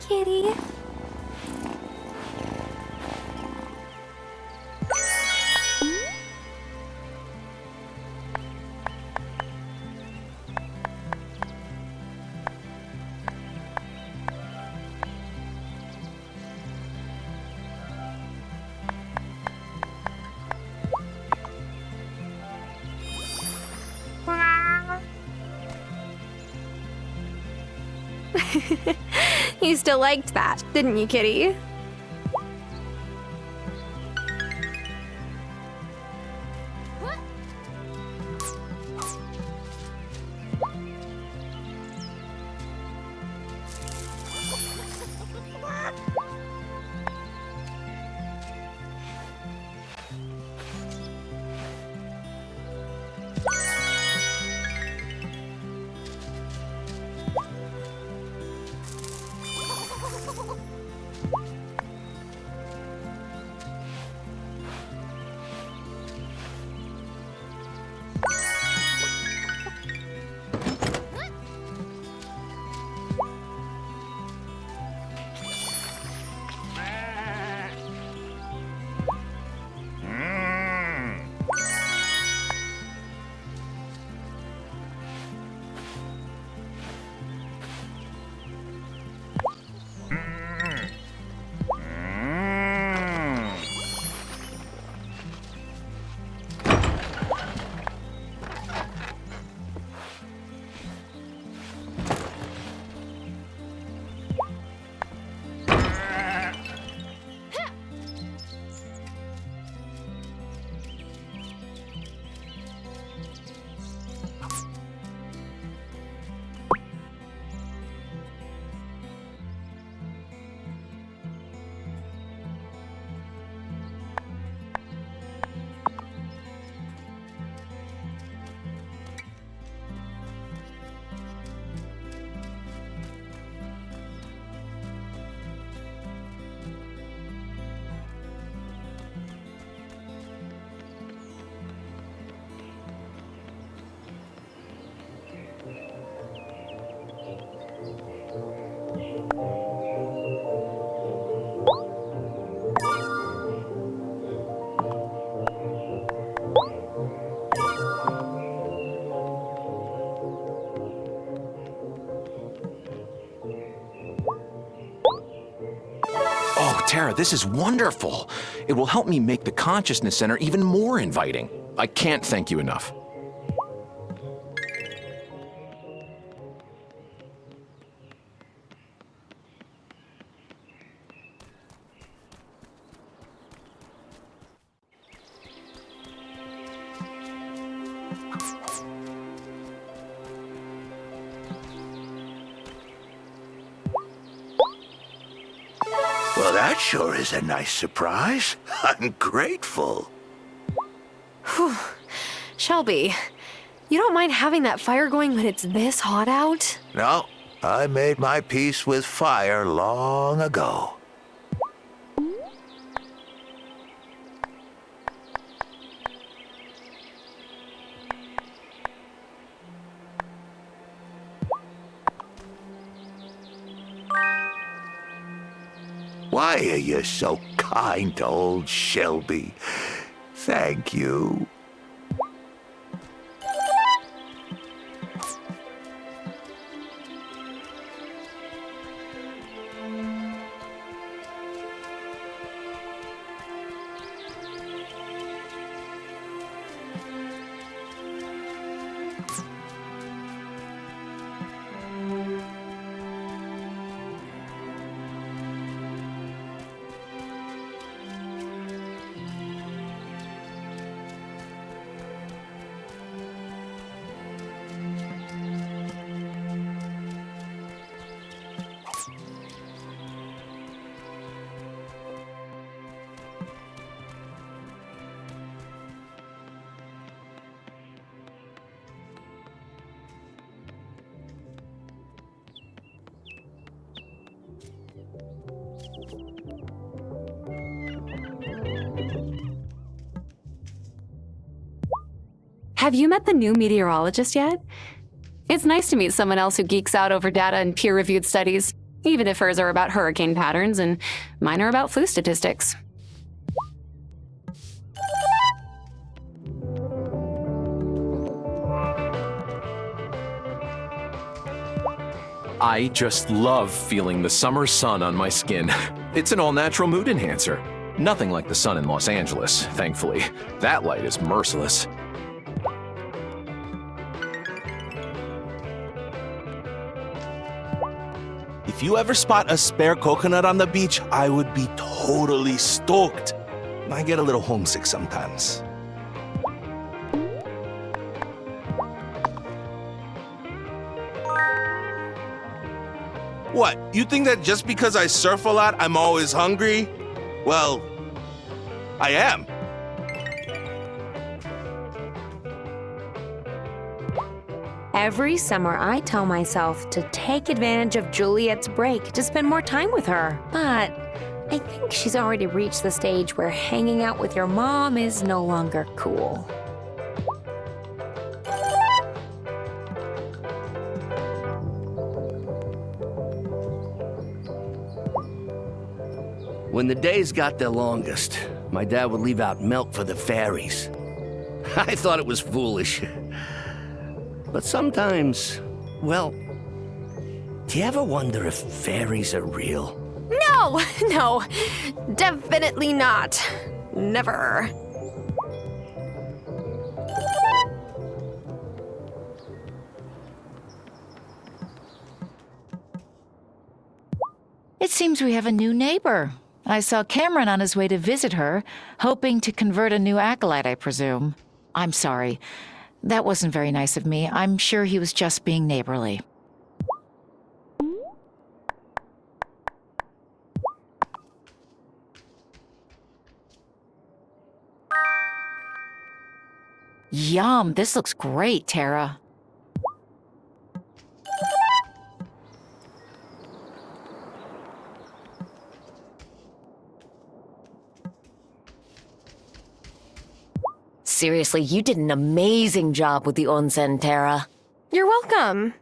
kitty. You still liked that, didn't you, kitty? Oh, Tara, this is wonderful. It will help me make the Consciousness Center even more inviting. I can't thank you enough. Well, that sure is a nice surprise. I'm grateful. Whew. Shelby, you don't mind having that fire going when it's this hot out? No, I made my peace with fire long ago. Why are you so kind to old Shelby? Thank you. Have you met the new meteorologist yet? It's nice to meet someone else who geeks out over data and peer-reviewed studies. even if hers are about hurricane patterns and mine are about flu statistics. I just love feeling the summer sun on my skin. It's an all-natural mood enhancer. Nothing like the sun in Los Angeles, thankfully. That light is merciless. If you ever spot a spare coconut on the beach, I would be totally stoked. I get a little homesick sometimes. What, you think that just because I surf a lot, I'm always hungry? Well, I am. Every summer, I tell myself to take advantage of Juliet's break to spend more time with her. But I think she's already reached the stage where hanging out with your mom is no longer cool. When the days got their longest, my dad would leave out milk for the fairies. I thought it was foolish. But sometimes, well, do you ever wonder if fairies are real? No, no, definitely not. Never. It seems we have a new neighbor. I saw Cameron on his way to visit her, hoping to convert a new acolyte, I presume. I'm sorry. That wasn't very nice of me. I'm sure he was just being neighborly. Yum, this looks great, Tara. Seriously, you did an amazing job with the onsen, Tara. You're welcome.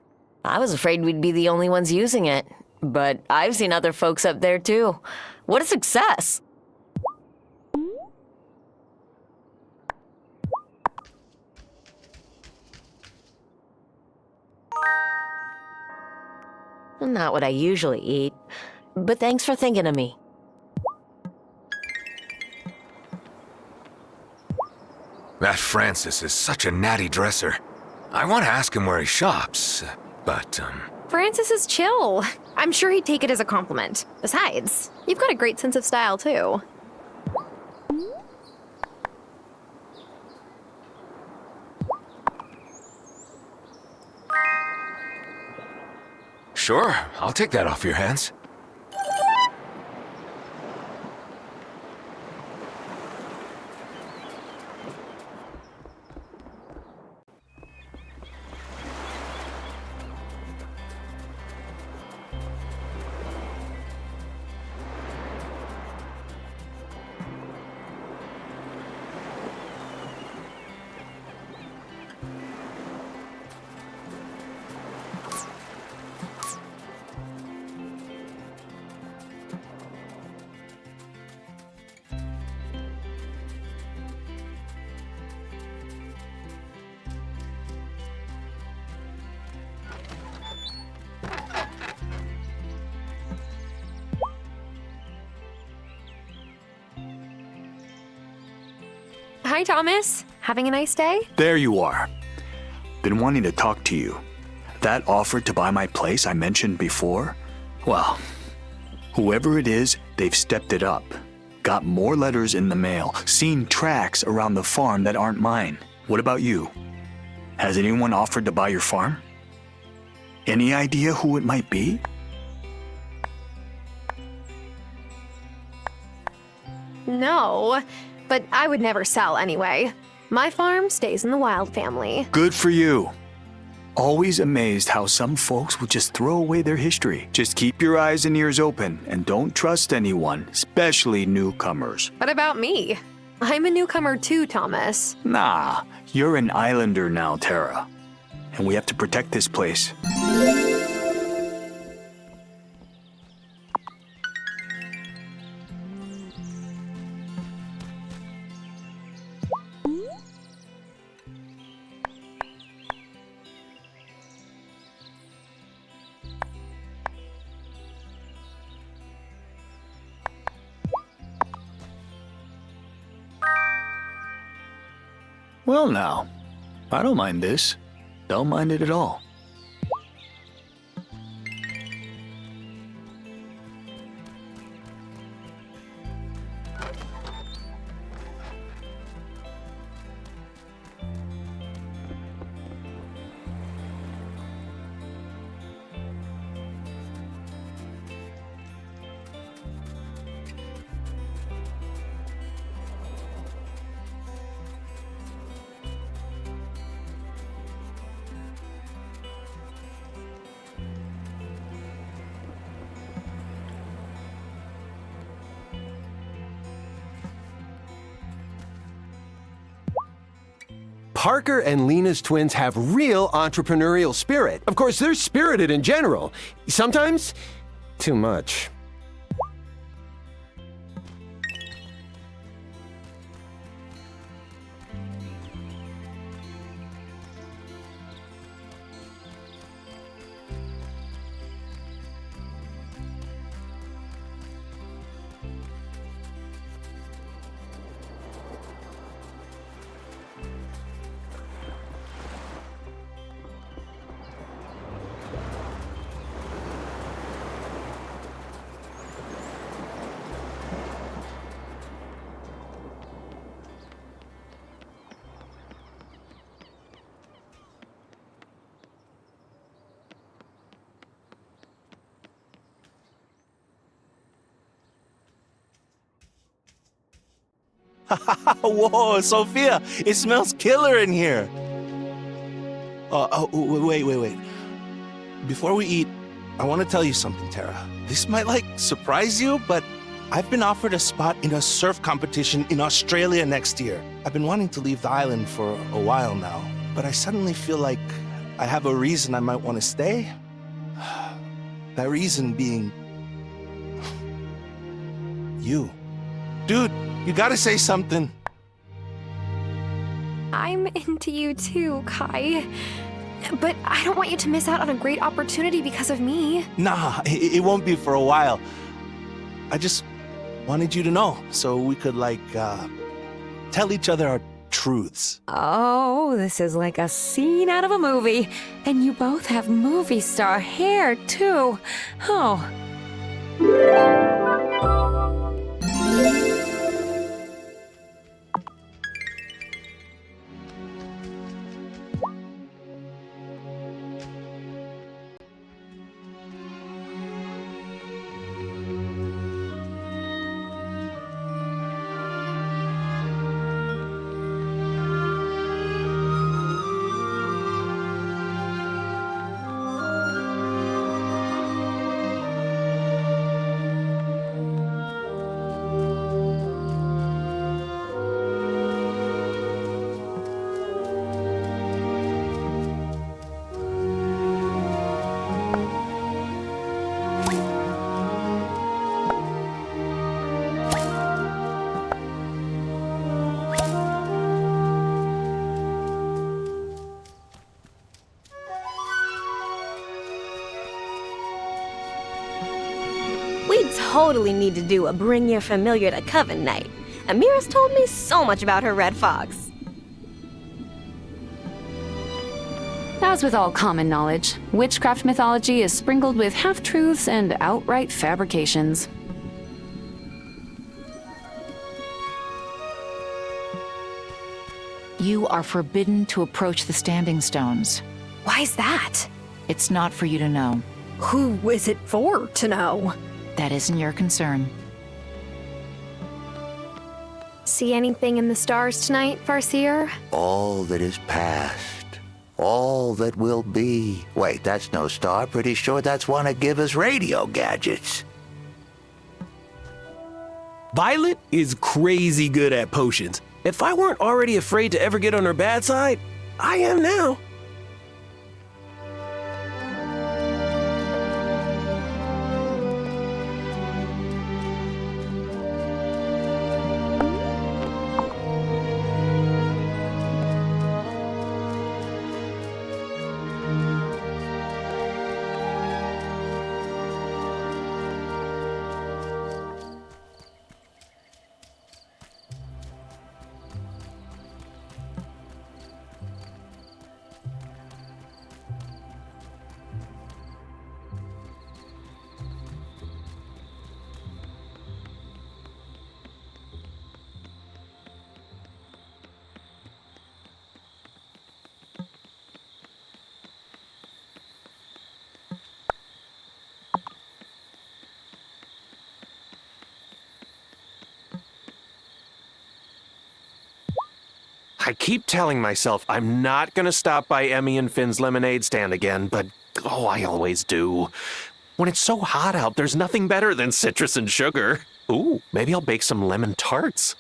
I was afraid we'd be the only ones using it, but I've seen other folks up there too. What a success! Not what I usually eat, but thanks for thinking of me. That Francis is such a natty dresser. I want to ask him where he shops, but, Francis is chill. I'm sure he'd take it as a compliment. Besides, you've got a great sense of style, too. Sure, I'll take that off your hands. Hi, Thomas. Having a nice day? There you are. Been wanting to talk to you. That offer to buy my place I mentioned before? Well, whoever it is, they've stepped it up. Got more letters in the mail, seen tracks around the farm that aren't mine. What about you? Has anyone offered to buy your farm? Any idea who it might be? No, but I would never sell anyway. My farm stays in the Wylde family. Good for you. Always amazed how some folks will just throw away their history. Just keep your eyes and ears open and don't trust anyone, especially newcomers. What about me? I'm a newcomer too, Thomas. Nah, you're an islander now, Tara. And we have to protect this place. Well, now, I don't mind this. Don't mind it at all. Parker and Lena's twins have real entrepreneurial spirit. Of course, they're spirited in general. Sometimes, too much. Whoa, Sophia, it smells killer in here. Wait. Before we eat, I want to tell you something, Tara. This might, surprise you, but I've been offered a spot in a surf competition in Australia next year. I've been wanting to leave the island for a while now, but I suddenly feel like I have a reason I might want to stay. That reason being... you. Dude, you gotta say something. I'm into you too, Kai. But I don't want you to miss out on a great opportunity because of me. Nah, it won't be for a while. I just wanted you to know so we could, tell each other our truths. Oh, this is like a scene out of a movie. And you both have movie star hair, too. Oh. We totally need to do a Bring Your Familiar to Coven night. Amira's told me so much about her red fox. As with all common knowledge, witchcraft mythology is sprinkled with half-truths and outright fabrications. You are forbidden to approach the Standing Stones. Why's that? It's not for you to know. Who is it for to know? That isn't your concern. See anything in the stars tonight, Farseer? All that is past, all that will be. Wait, that's no star. Pretty sure that's one of Giver's radio gadgets. Violet is crazy good at potions. If I weren't already afraid to ever get on her bad side, I am now. I keep telling myself I'm not gonna stop by Emmy and Finn's lemonade stand again, but oh, I always do. When it's so hot out, there's nothing better than citrus and sugar. Ooh, maybe I'll bake some lemon tarts.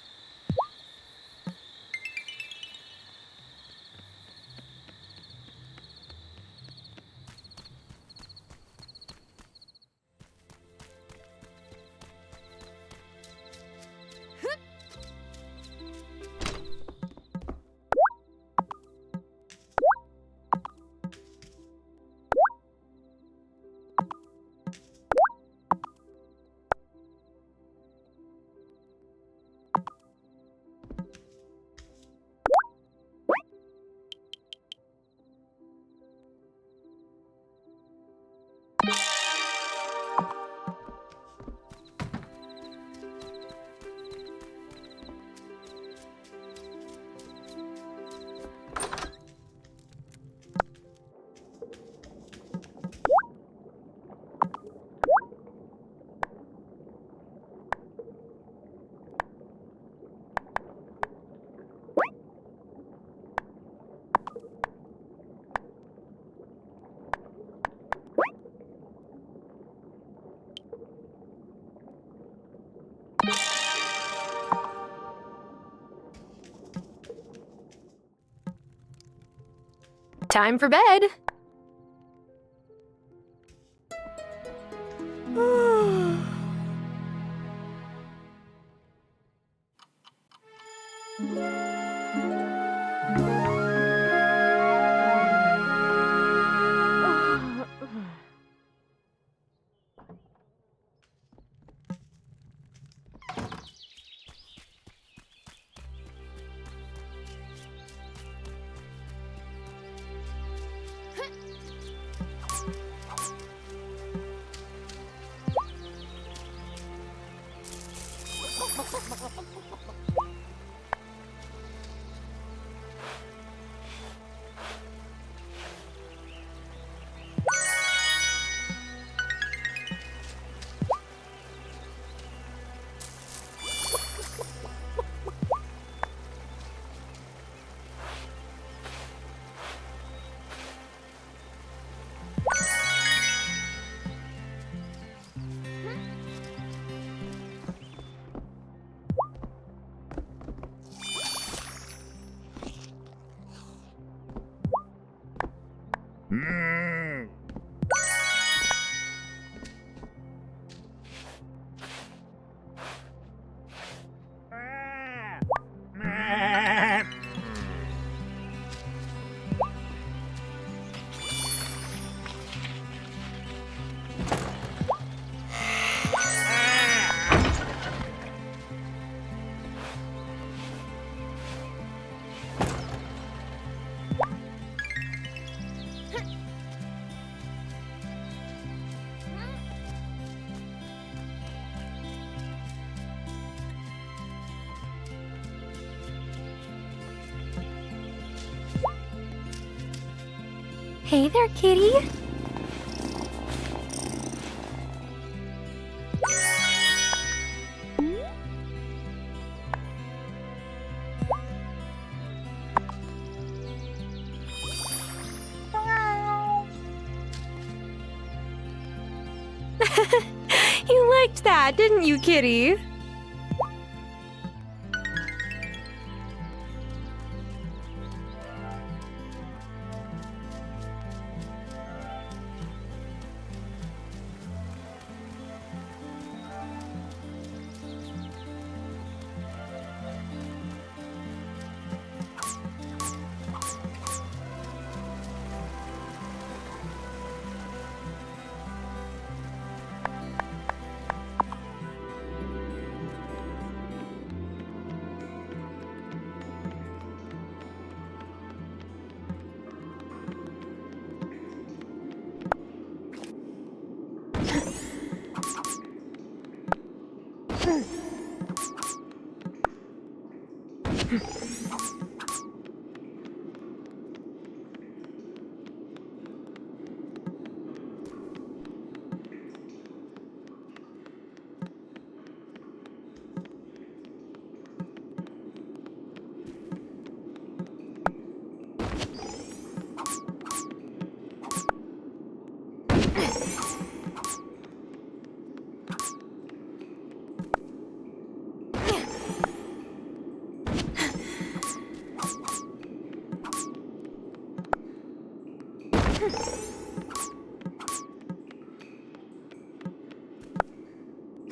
Time for bed. Hey there, kitty. You liked that, didn't you, kitty?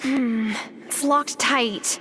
It's locked tight.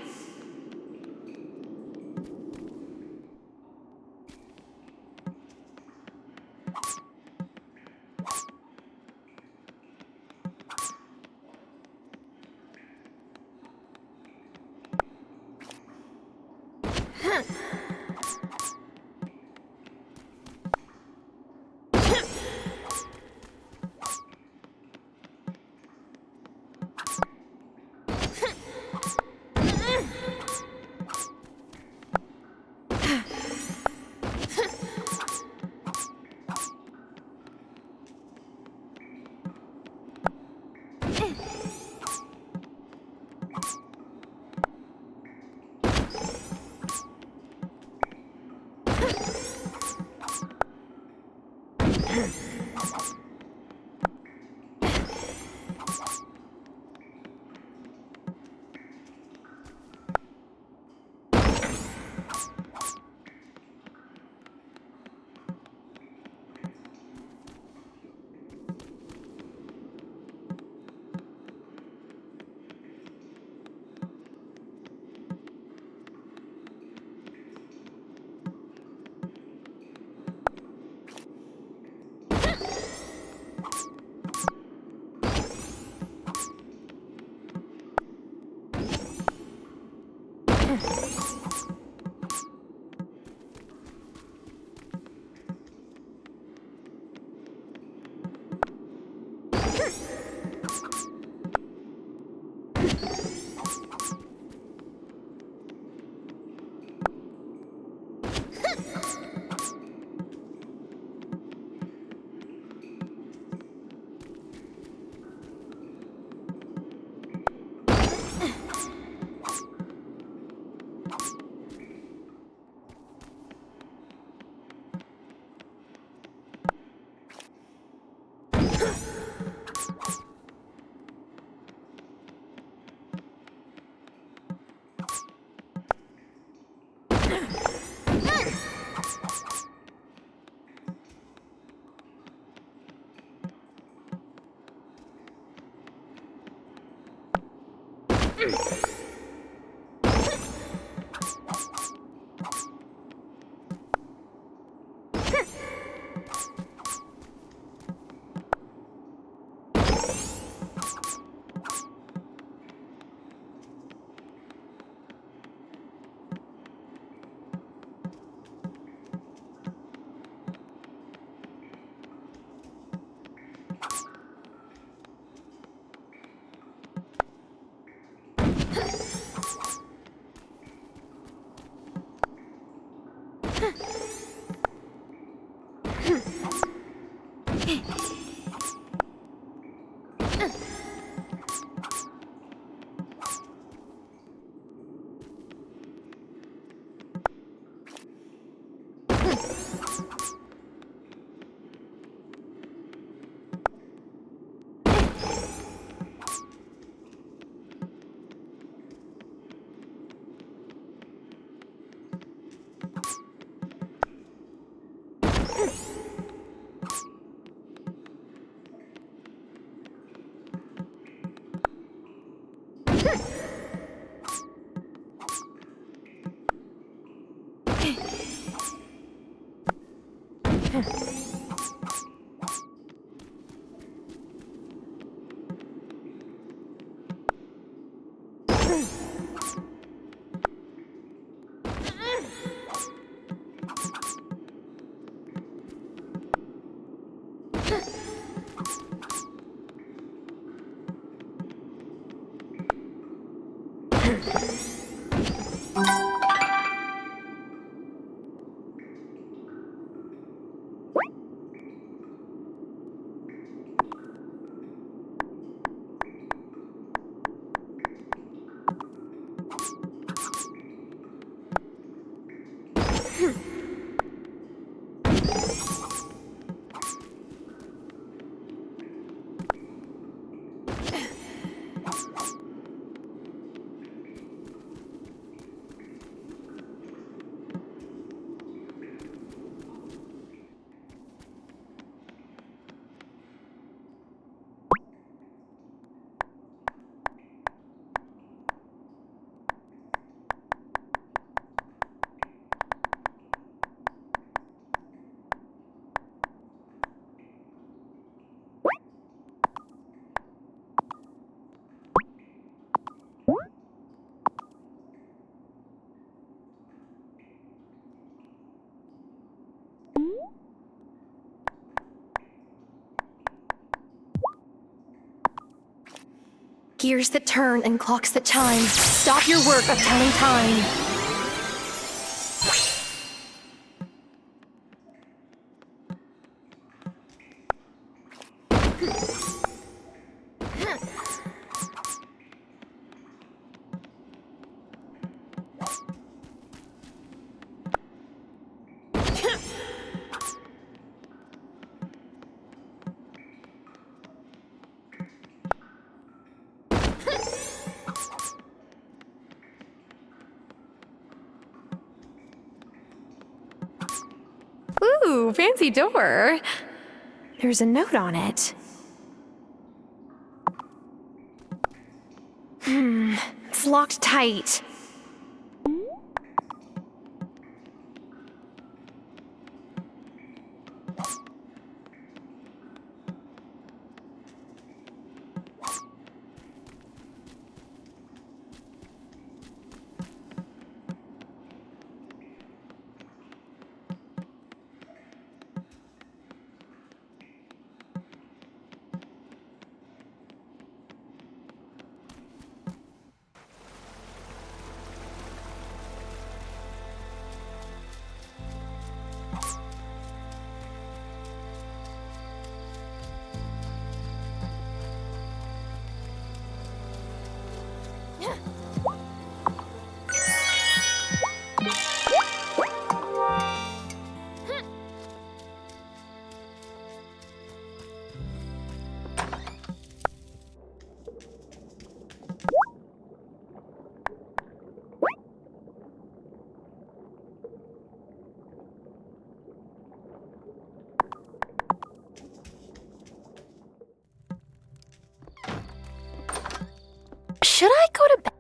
Gears that turn and clocks that chime. Stop your work of telling time. Ooh, fancy door. There's a note on it. It's locked tight. Should I go to bed?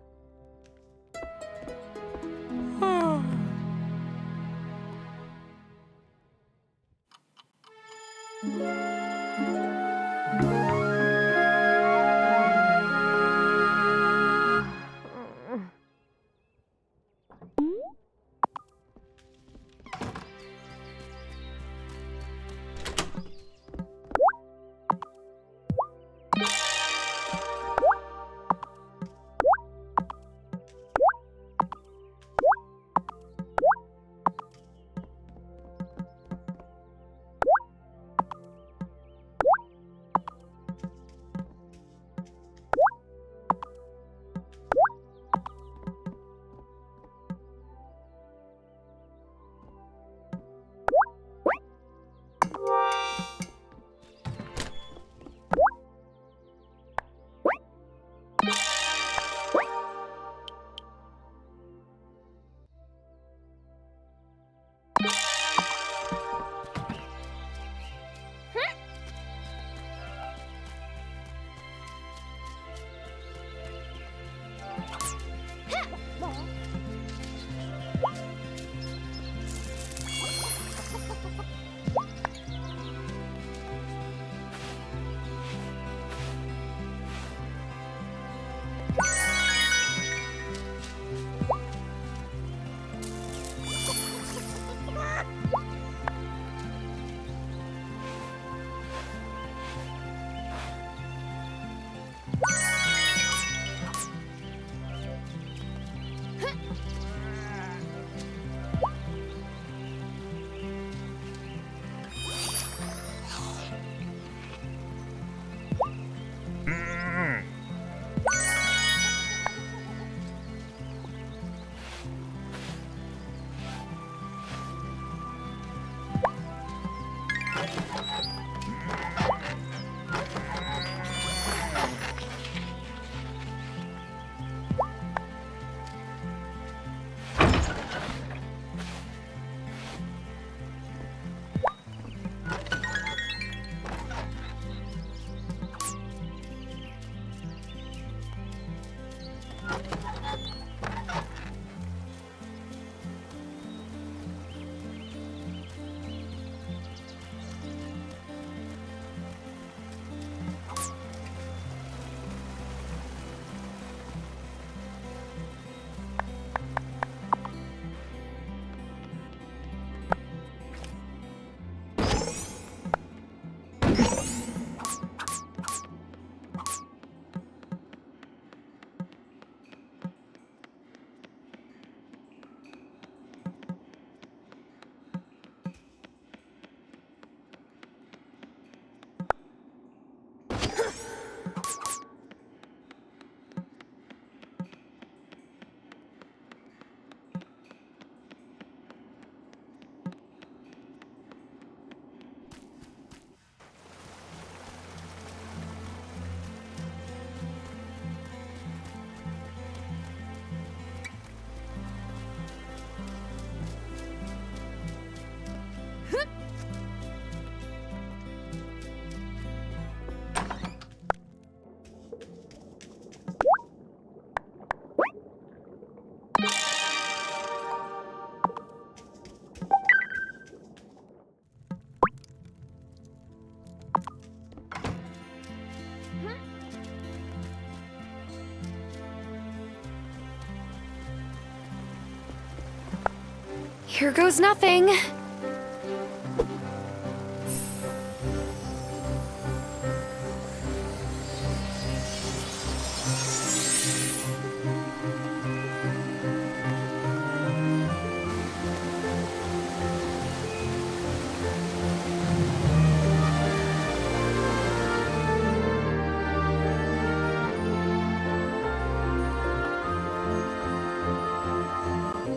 Here goes nothing.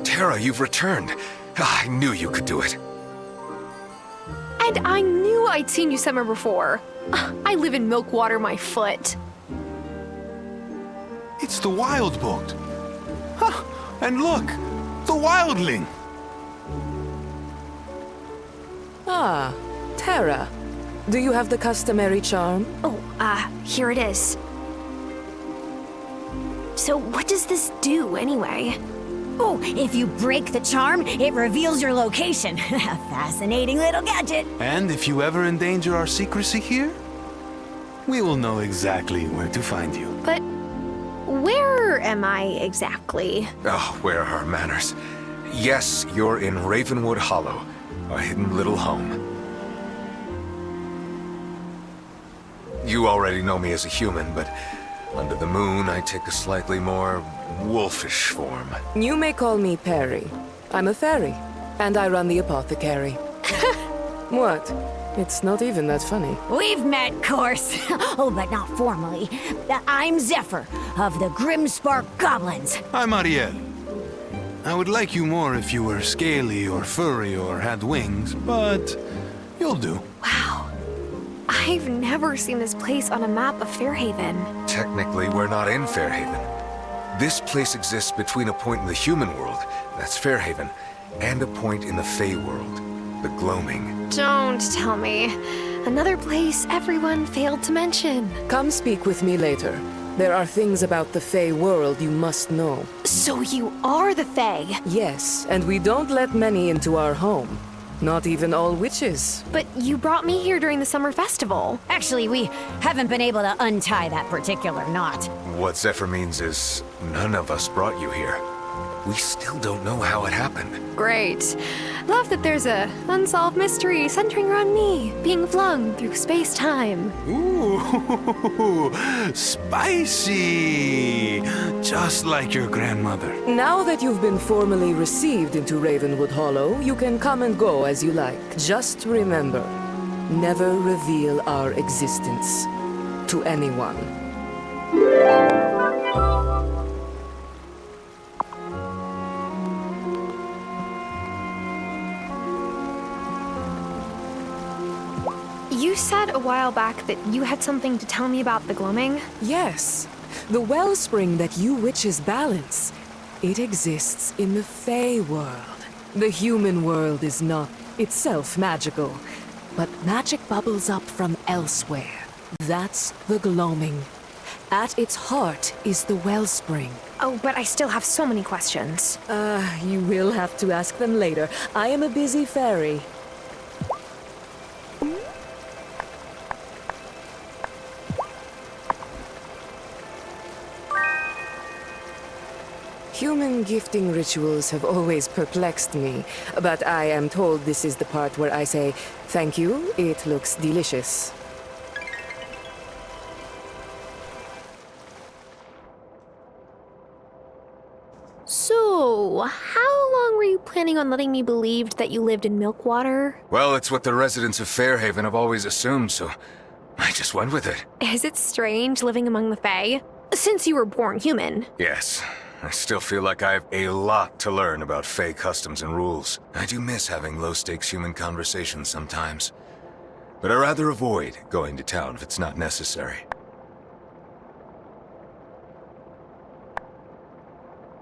Tara, you've returned. I knew you could do it. And I knew I'd seen you somewhere before. I live in Milkwater, my foot. It's the Wild boat. Huh, and look, the wildling. Ah, Tara. Do you have the customary charm? Oh, here it is. So what does this do, anyway? Oh, if you break the charm, it reveals your location. A fascinating little gadget. And if you ever endanger our secrecy here, we will know exactly where to find you. But where am I exactly? Oh, where are manners? Yes, you're in Ravenwood Hollow, a hidden little home. You already know me as a human, but under the moon, I take a slightly more wolfish form. You may call me Perry. I'm a fairy, and I run the apothecary. What? It's not even that funny. We've met, course. Oh, but not formally. I'm Zephyr, of the Grimspark Goblins. I'm Ariel. I would like you more if you were scaly or furry or had wings, but you'll do. Wow. I've never seen this place on a map of Fairhaven. Technically, we're not in Fairhaven. This place exists between a point in the human world, that's Fairhaven, and a point in the Fey world, the Gloaming. Don't tell me. Another place everyone failed to mention. Come speak with me later. There are things about the Fey world you must know. So you are the Fey? Yes, and we don't let many into our home. Not even all witches. But you brought me here during the summer festival. Actually, we haven't been able to untie that particular knot. What Zephyr means is, none of us brought you here. We still don't know how it happened. Great. Love that there's a unsolved mystery centering around me, being flung through space-time. Ooh, spicy! Just like your grandmother. Now that you've been formally received into Ravenwood Hollow, you can come and go as you like. Just remember, never reveal our existence to anyone. You said a while back that you had something to tell me about the Gloaming? Yes. The wellspring that you witches balance. It exists in the Fey world. The human world is not itself magical, but magic bubbles up from elsewhere. That's the Gloaming. At its heart is the wellspring. Oh, but I still have so many questions. You will have to ask them later. I am a busy fairy. Human gifting rituals have always perplexed me, but I am told this is the part where I say, "Thank you, it looks delicious." So, how long were you planning on letting me believe that you lived in Milkwater? Well, it's what the residents of Fairhaven have always assumed, so I just went with it. Is it strange living among the Fae? Since you were born human. Yes. I still feel like I have a lot to learn about Fey customs and rules. I do miss having low-stakes human conversations sometimes. But I rather avoid going to town if it's not necessary.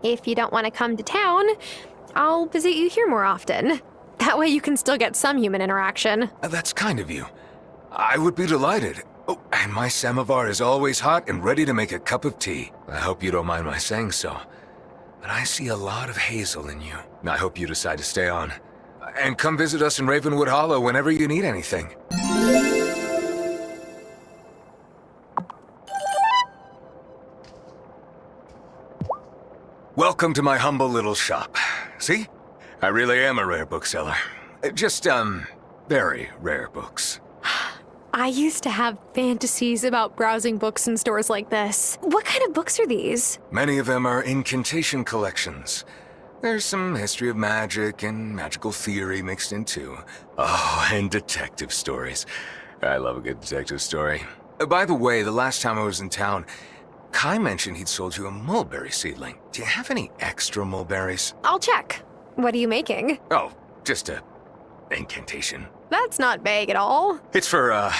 If you don't want to come to town, I'll visit you here more often. That way you can still get some human interaction. That's kind of you. I would be delighted. Oh, and my samovar is always hot and ready to make a cup of tea. I hope you don't mind my saying so. But I see a lot of hazel in you. I hope you decide to stay on. And come visit us in Ravenwood Hollow whenever you need anything. Welcome to my humble little shop. See? I really am a rare bookseller. Just, very rare books. I used to have fantasies about browsing books in stores like this. What kind of books are these? Many of them are incantation collections. There's some history of magic and magical theory mixed in too. Oh, and detective stories. I love a good detective story. By the way, the last time I was in town, Kai mentioned he'd sold you a mulberry seedling. Do you have any extra mulberries? I'll check. What are you making? Oh, just a incantation. That's not vague at all. It's for,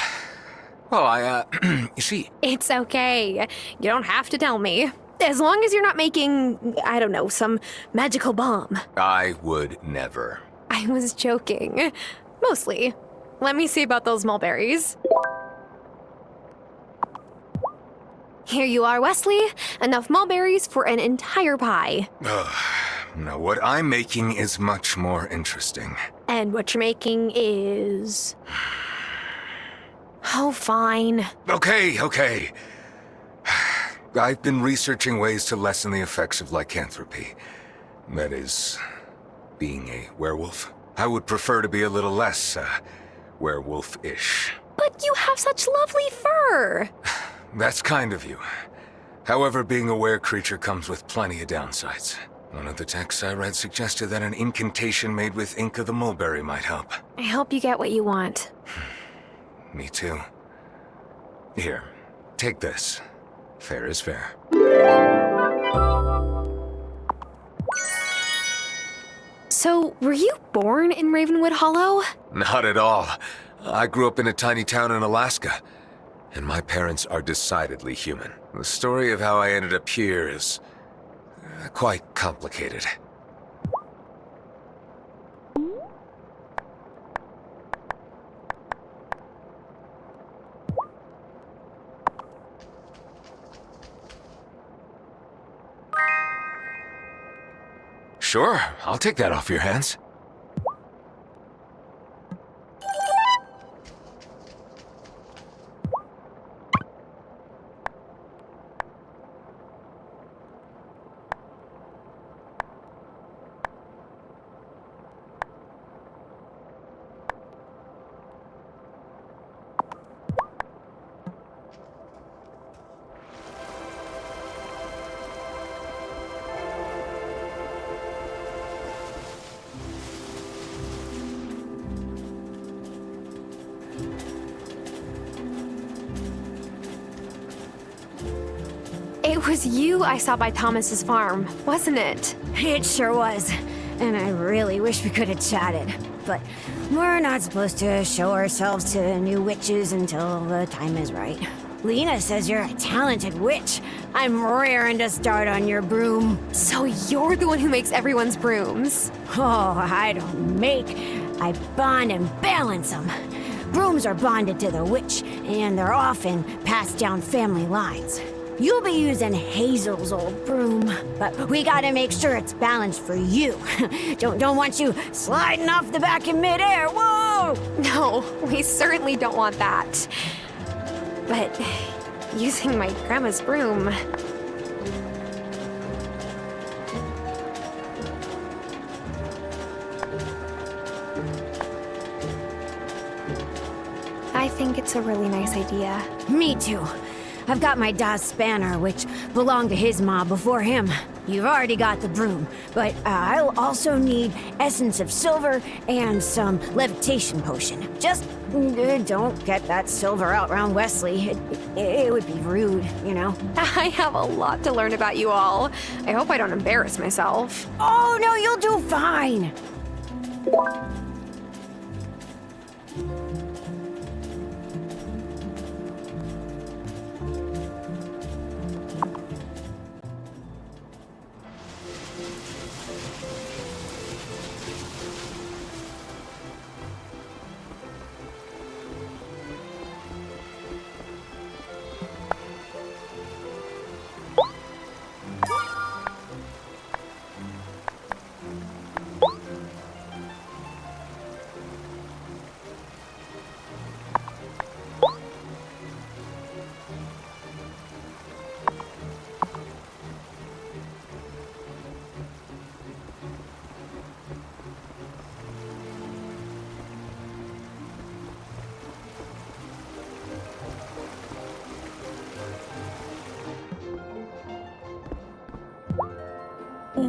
you see... It's okay. You don't have to tell me. As long as you're not making, I don't know, some magical bomb. I would never. I was joking. Mostly. Let me see about those mulberries. Here you are, Wesley. Enough mulberries for an entire pie. No, what I'm making is much more interesting. And what you're making is... Oh, fine. Okay. I've been researching ways to lessen the effects of lycanthropy. That is, being a werewolf. I would prefer to be a little less, werewolf-ish. But you have such lovely fur! That's kind of you. However, being a were-creature comes with plenty of downsides. One of the texts I read suggested that an incantation made with ink of the mulberry might help. I hope you get what you want. Me too. Here, take this. Fair is fair. So, were you born in Ravenwood Hollow? Not at all. I grew up in a tiny town in Alaska, and my parents are decidedly human. The story of how I ended up here is quite complicated. Sure, I'll take that off your hands. It was you I saw by Thomas's farm, wasn't it? It sure was. And I really wish we could have chatted. But we're not supposed to show ourselves to new witches until the time is right. Lena says you're a talented witch. I'm raring to start on your broom. So you're the one who makes everyone's brooms? Oh, I don't make. I bond and balance them. Brooms are bonded to the witch, and they're often passed down family lines. You'll be using Hazel's old broom, but we gotta make sure it's balanced for you. Don't want you sliding off the back in midair. Whoa! No, we certainly don't want that. But using my grandma's broom... I think it's a really nice idea. Me too. I've got my Das Spanner, which belonged to his ma before him. You've already got the broom, but I'll also need essence of silver and some levitation potion. Just don't get that silver out round Wesley. It would be rude, you know? I have a lot to learn about you all. I hope I don't embarrass myself. Oh, no, you'll do fine.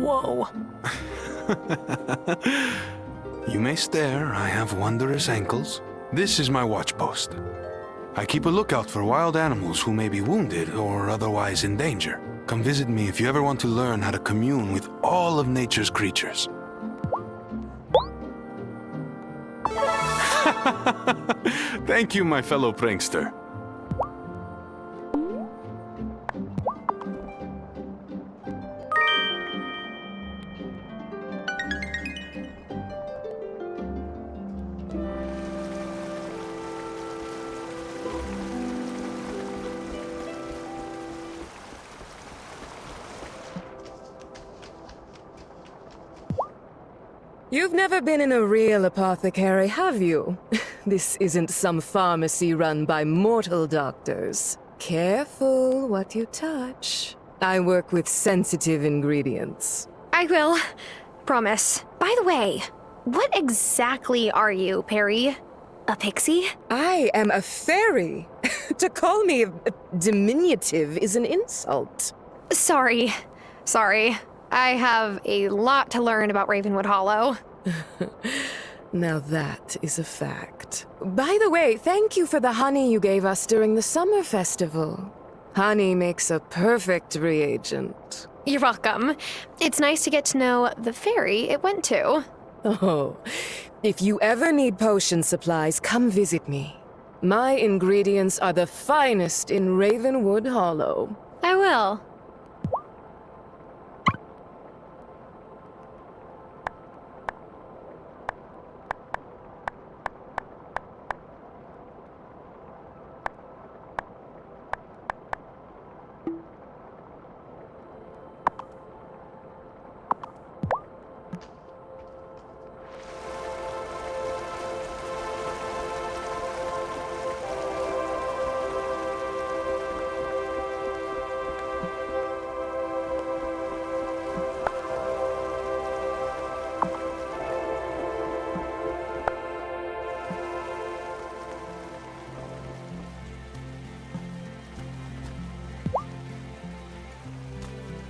Whoa. You may stare, I have wondrous ankles. This is my watch post. I keep a lookout for wild animals who may be wounded or otherwise in danger. Come visit me if you ever want to learn how to commune with all of nature's creatures. Thank you, my fellow prankster. You've never been in a real apothecary, have you? This isn't some pharmacy run by mortal doctors. Careful what you touch. I work with sensitive ingredients. I will. Promise. By the way, what exactly are you, Perry? A pixie? I am a fairy. To call me a diminutive is an insult. Sorry. I have a lot to learn about Ravenwood Hollow. Now that is a fact. By the way, thank you for the honey you gave us during the summer festival. Honey makes a perfect reagent. You're welcome. It's nice to get to know the fairy it went to. Oh, if you ever need potion supplies, come visit me. My ingredients are the finest in Ravenwood Hollow. I will.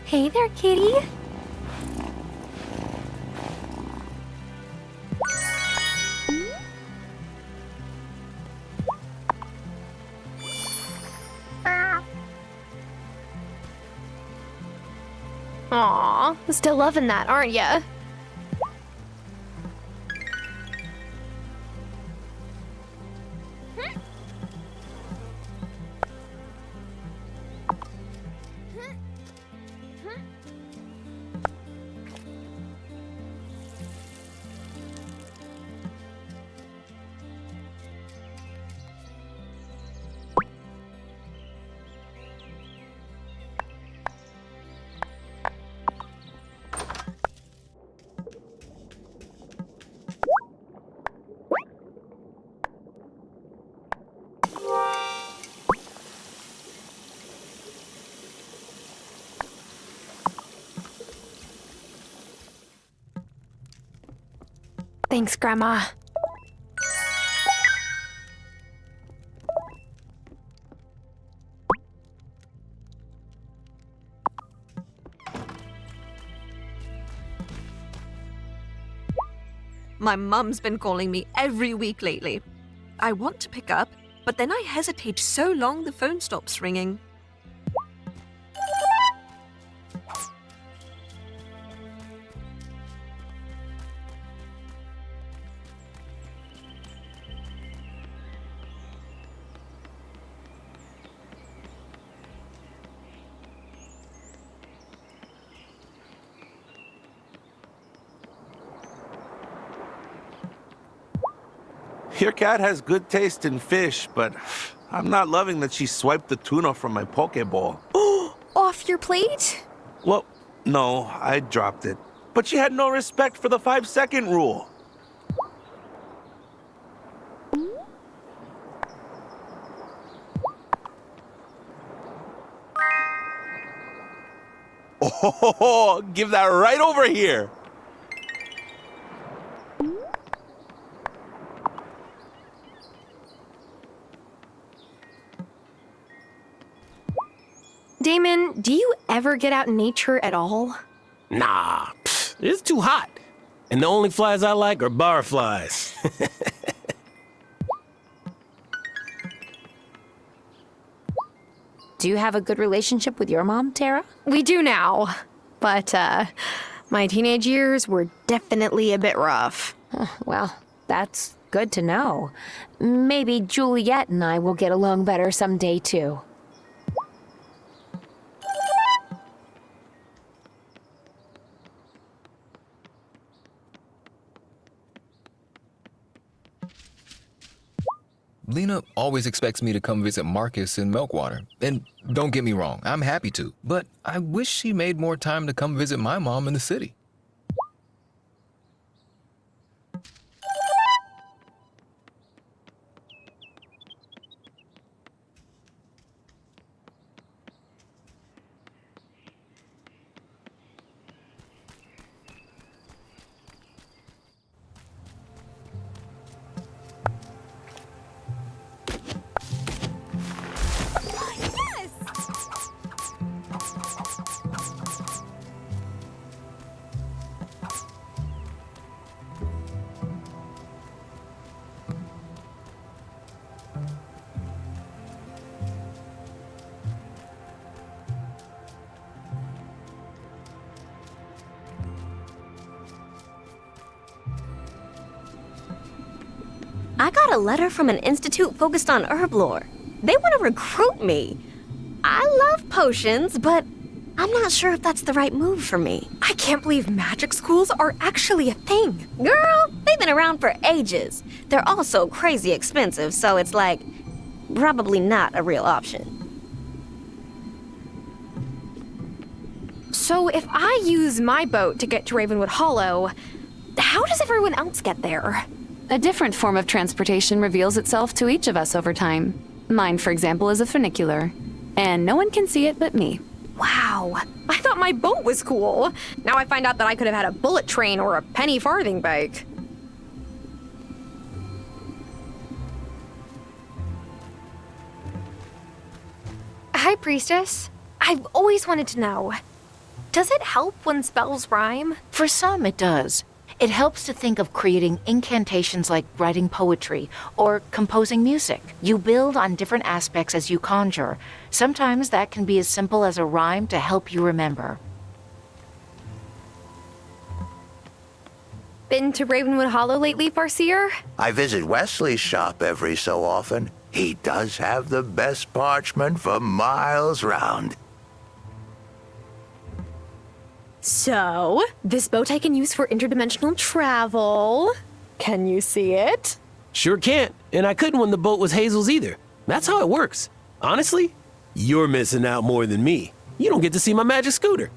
Hey there, kitty. Aw, still loving that, aren't ya? Thanks, Grandma. My mum's been calling me every week lately. I want to pick up, but then I hesitate so long the phone stops ringing. Your cat has good taste in fish, but I'm not loving that she swiped the tuna from my Pokeball. Off your plate? Well, no, I dropped it. But she had no respect for the 5-second rule. Oh, give that right over here. Damon, do you ever get out in nature at all? Nah, it's too hot. And the only flies I like are bar flies. Do you have a good relationship with your mom, Tara? We do now. But, my teenage years were definitely a bit rough. Well, that's good to know. Maybe Juliet and I will get along better someday, too. Lena always expects me to come visit Marcus in Milkwater. And don't get me wrong, I'm happy to. But I wish she made more time to come visit my mom in the city. I got a letter from an institute focused on herb lore. They want to recruit me. I love potions, but I'm not sure if that's the right move for me. I can't believe magic schools are actually a thing. Girl, they've been around for ages. They're also crazy expensive, so it's like, probably not a real option. So if I use my boat to get to Ravenwood Hollow, how does everyone else get there? A different form of transportation reveals itself to each of us over time. Mine, for example, is a funicular. And no one can see it but me. Wow, I thought my boat was cool. Now I find out that I could have had a bullet train or a penny farthing bike. Hi, Priestess. I've always wanted to know. Does it help when spells rhyme? For some, it does. It helps to think of creating incantations like writing poetry or composing music. You build on different aspects as you conjure. Sometimes that can be as simple as a rhyme to help you remember. Been to Ravenwood Hollow lately, Farseer? I visit Wesley's shop every so often. He does have the best parchment for miles round. So, this boat I can use for interdimensional travel. Can you see it? Sure can't, and I couldn't when the boat was Hazel's either. That's how it works. Honestly, you're missing out more than me. You don't get to see my magic scooter.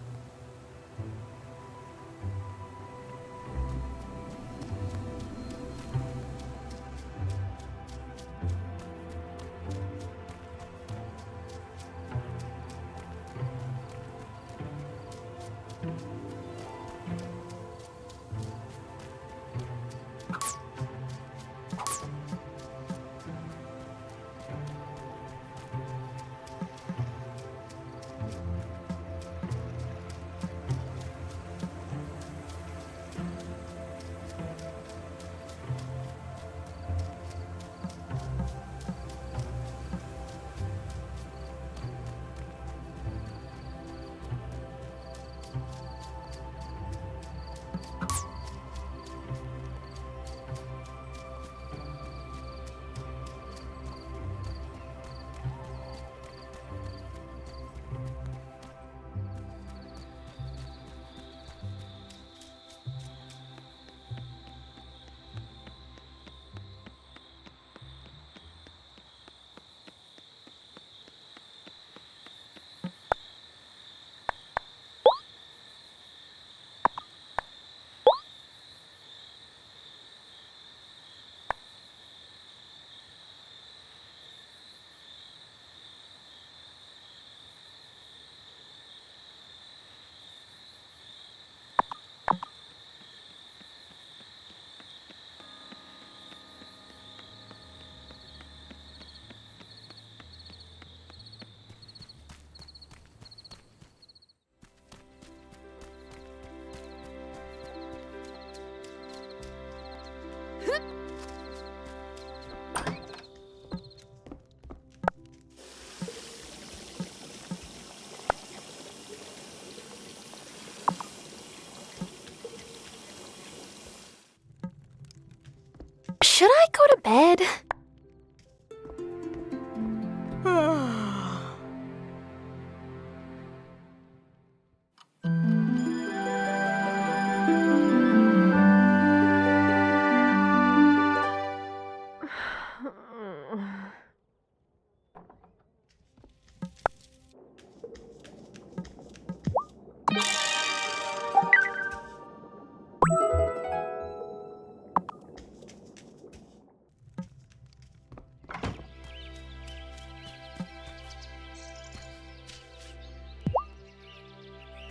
bed?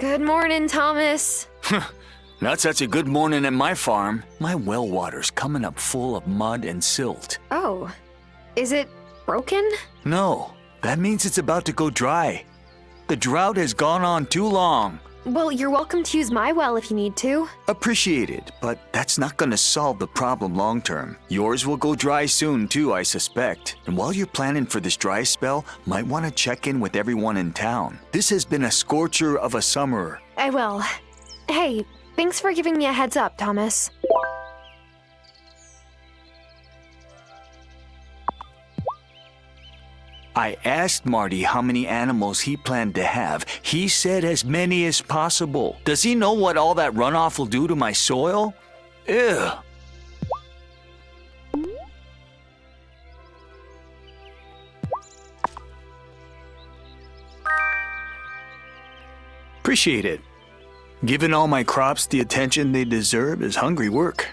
Good morning, Thomas. Not such a good morning at my farm. My well water's coming up full of mud and silt. Oh, is it broken? No, that means it's about to go dry. The drought has gone on too long. Well, you're welcome to use my well if you need to. Appreciated, but that's not gonna solve the problem long term. Yours will go dry soon too, I suspect. And while you're planning for this dry spell, might want to check in with everyone in town. This has been a scorcher of a summer. I will. Hey, thanks for giving me a heads up, Thomas. I asked Marty how many animals he planned to have. He said as many as possible. Does he know what all that runoff will do to my soil? Ew. Appreciate it. Giving all my crops the attention they deserve is hungry work.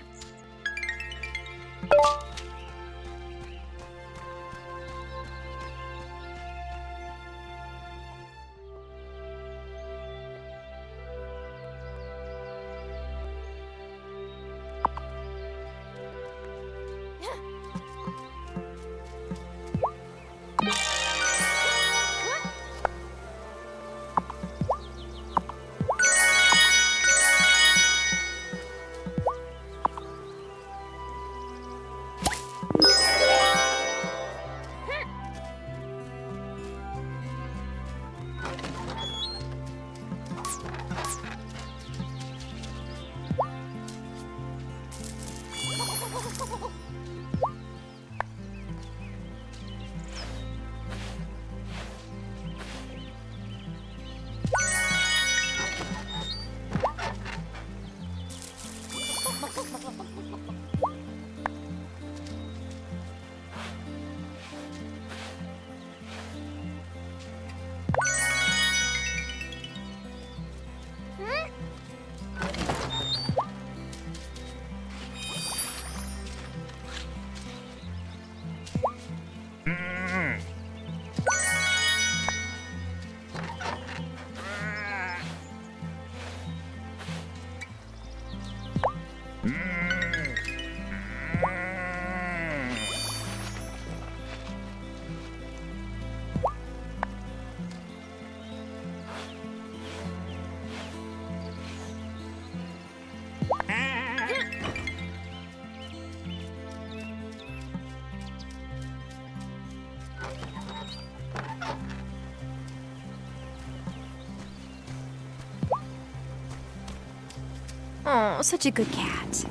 Oh, such a good cat.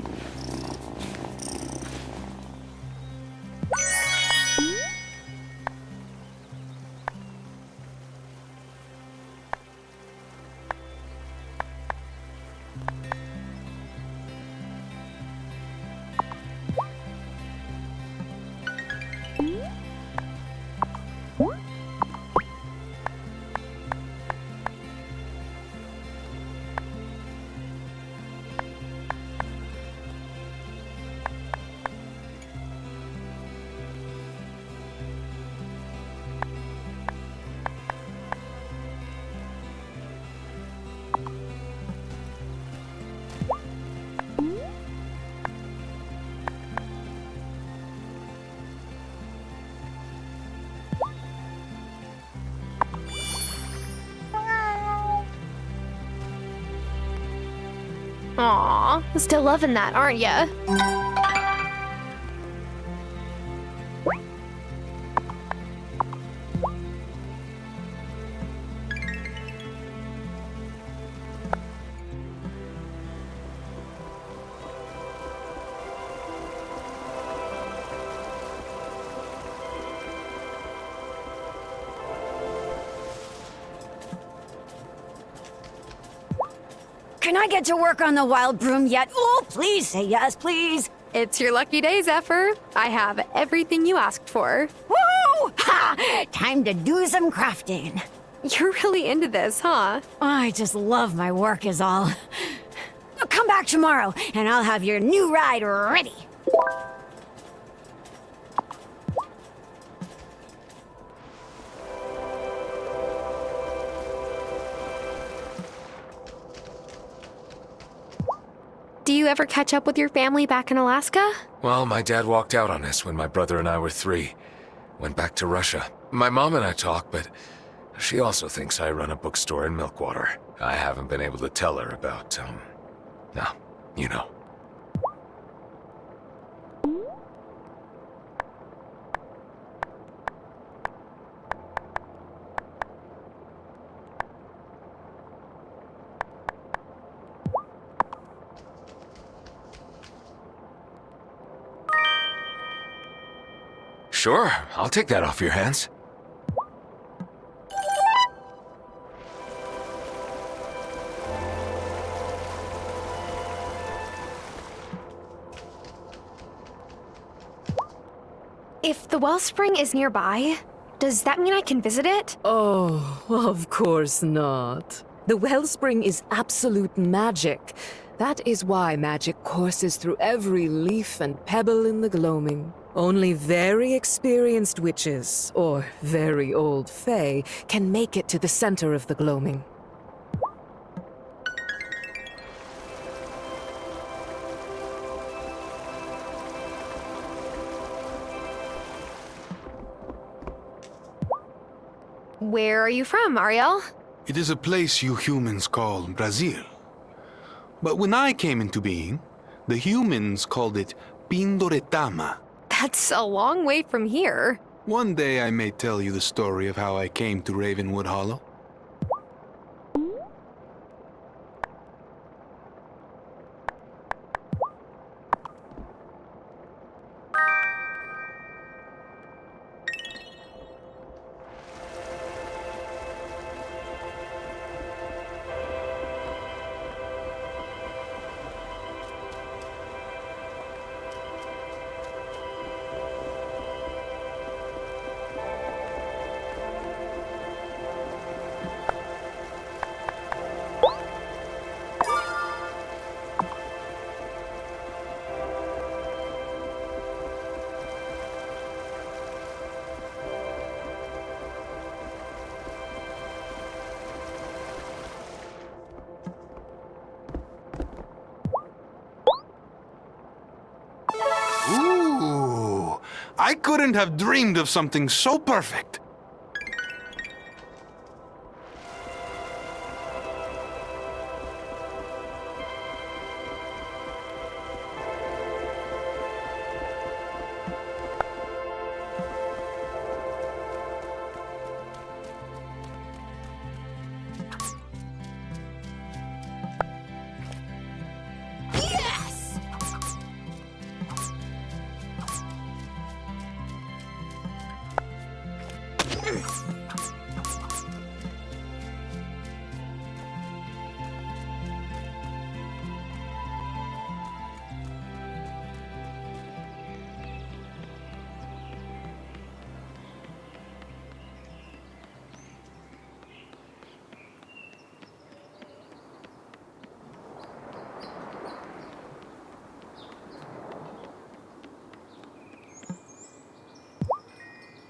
Aw, still loving that, aren't ya? Can I get to work on the wild broom yet? Oh, please say yes, please. It's your lucky day, Zephyr. I have everything you asked for. Woo! Ha! Time to do some crafting. You're really into this, huh? I just love my work is all. Come back tomorrow, and I'll have your new ride ready. Do you ever catch up with your family back in Alaska? Well, my dad walked out on us when my brother and I were 3. Went back to Russia. My mom and I talk, but she also thinks I run a bookstore in Milkwater. I haven't been able to tell her about, no, you know. Sure, I'll take that off your hands. If the wellspring is nearby, does that mean I can visit it? Oh, of course not. The wellspring is absolute magic. That is why magic courses through every leaf and pebble in the gloaming. Only very experienced witches, or very old fae, can make it to the center of the gloaming. Where are you from, Ariel? It is a place you humans call Brazil. But when I came into being, the humans called it Pindoretama. That's a long way from here. One day I may tell you the story of how I came to Ravenwood Hollow. Ooh, I couldn't have dreamed of something so perfect.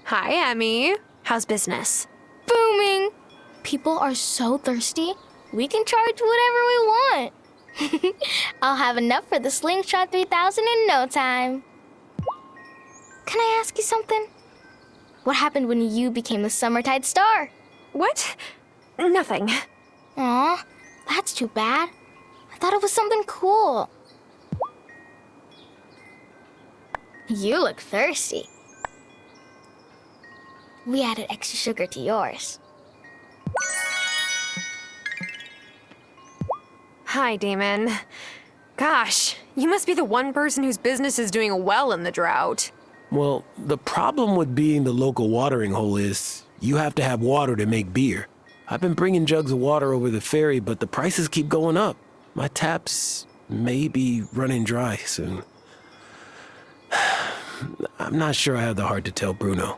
Hi, Emmy. How's business? Booming! People are so thirsty, we can charge whatever we want. I'll have enough for the Slingshot 3000 in no time. Can I ask you something? What happened when you became the Summertide Star? What? Nothing. Aw, that's too bad. I thought it was something cool. You look thirsty. We added extra sugar to yours. Hi, Damon. Gosh, you must be the one person whose business is doing well in the drought. Well, the problem with being the local watering hole is you have to have water to make beer. I've been bringing jugs of water over the ferry, but the prices keep going up. My taps may be running dry soon. I'm not sure I have the heart to tell Bruno.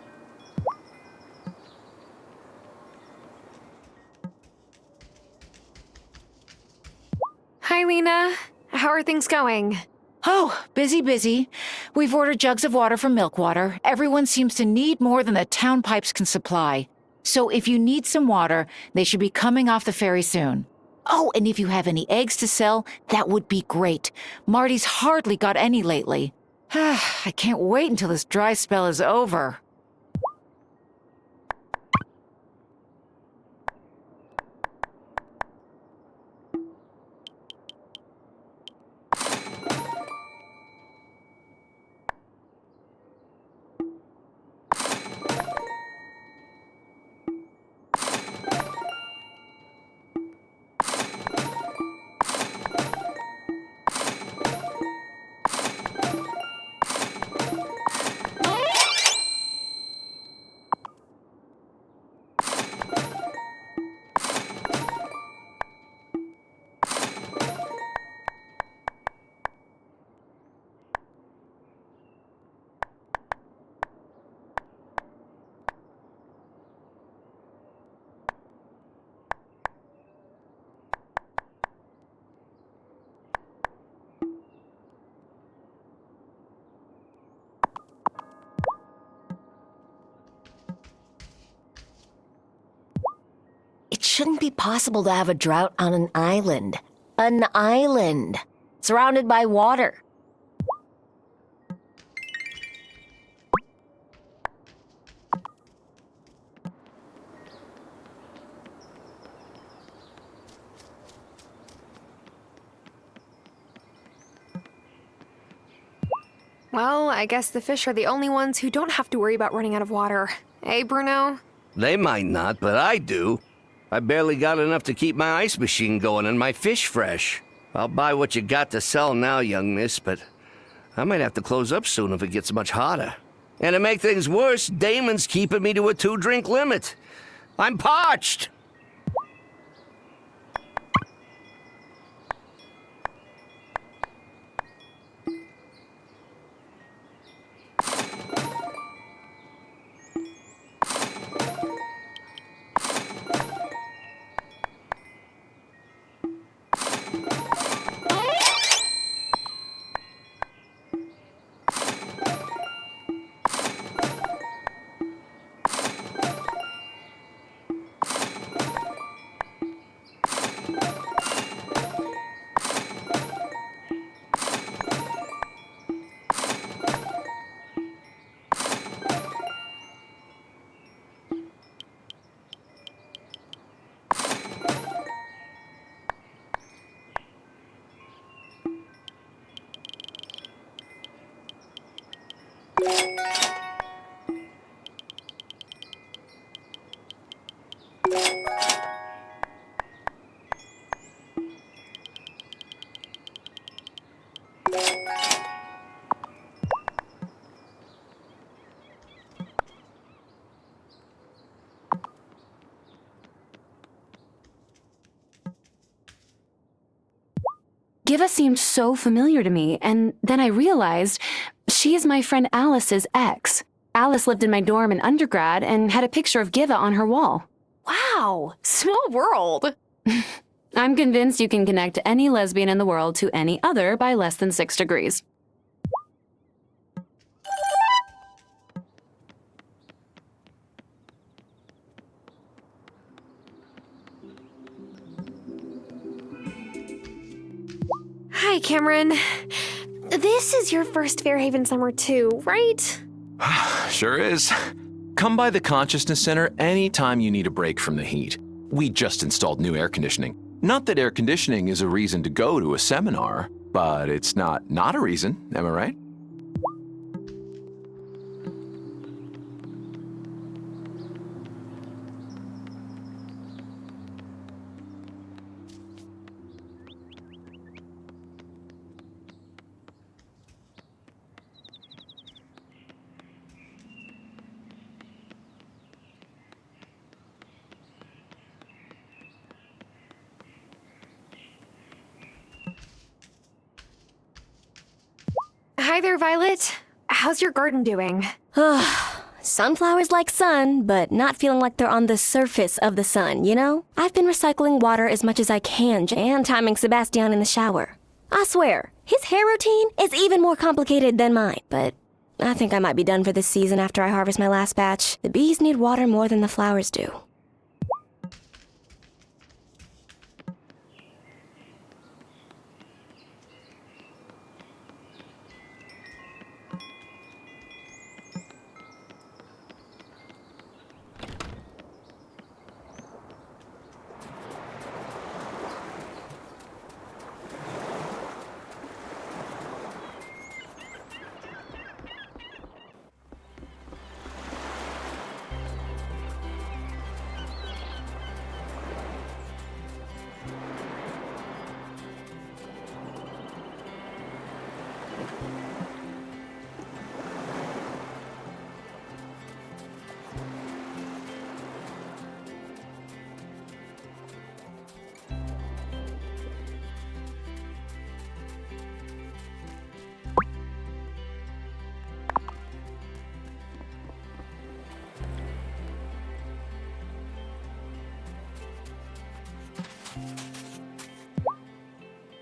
Hi, Lena. How are things going? Oh, busy. We've ordered jugs of water from Milkwater. Everyone seems to need more than the town pipes can supply. So if you need some water, they should be coming off the ferry soon. Oh, and if you have any eggs to sell, that would be great. Marty's hardly got any lately. I can't wait until this dry spell is over. It shouldn't be possible to have a drought on an island. An island! Surrounded by water. Well, I guess the fish are the only ones who don't have to worry about running out of water. Hey, Bruno? They might not, but I do. I barely got enough to keep my ice machine going and my fish fresh. I'll buy what you got to sell now, young miss, but I might have to close up soon if it gets much hotter. And to make things worse, Damon's keeping me to a 2-drink limit. I'm parched! Giva seemed so familiar to me, and then I realized she is my friend Alice's ex. Alice lived in my dorm in undergrad and had a picture of Giva on her wall. Wow, small world. I'm convinced you can connect any lesbian in the world to any other by less than 6 degrees. Hi, Cameron. This is your first Fairhaven summer too, right? Sure is. Come by the Consciousness Center anytime you need a break from the heat. We just installed new air conditioning. Not that air conditioning is a reason to go to a seminar, but it's not a reason, am I right? Hi there, Violet. How's your garden doing? Sunflowers like sun, but not feeling like they're on the surface of the sun, you know? I've been recycling water as much as I can and timing Sebastian in the shower. I swear, his hair routine is even more complicated than mine, but I think I might be done for this season after I harvest my last batch. The bees need water more than the flowers do.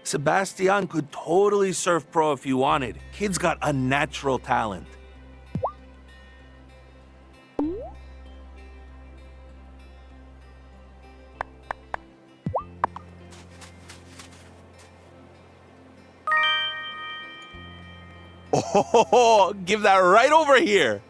Sebastian could totally surf pro if you wanted. Kid's got a natural talent. Oh, give that right over here.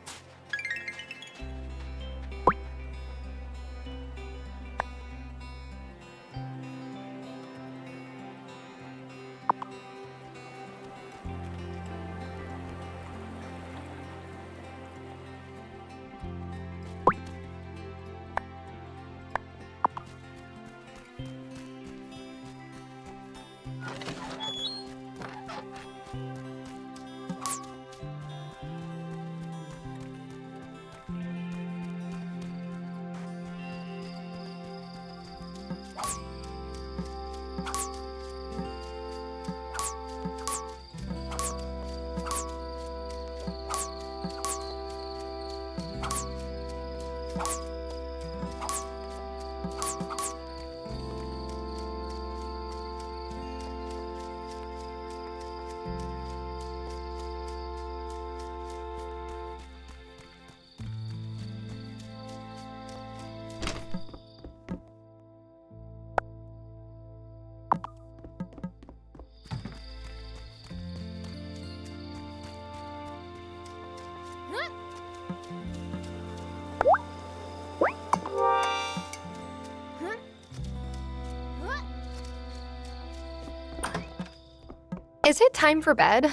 Is it time for bed?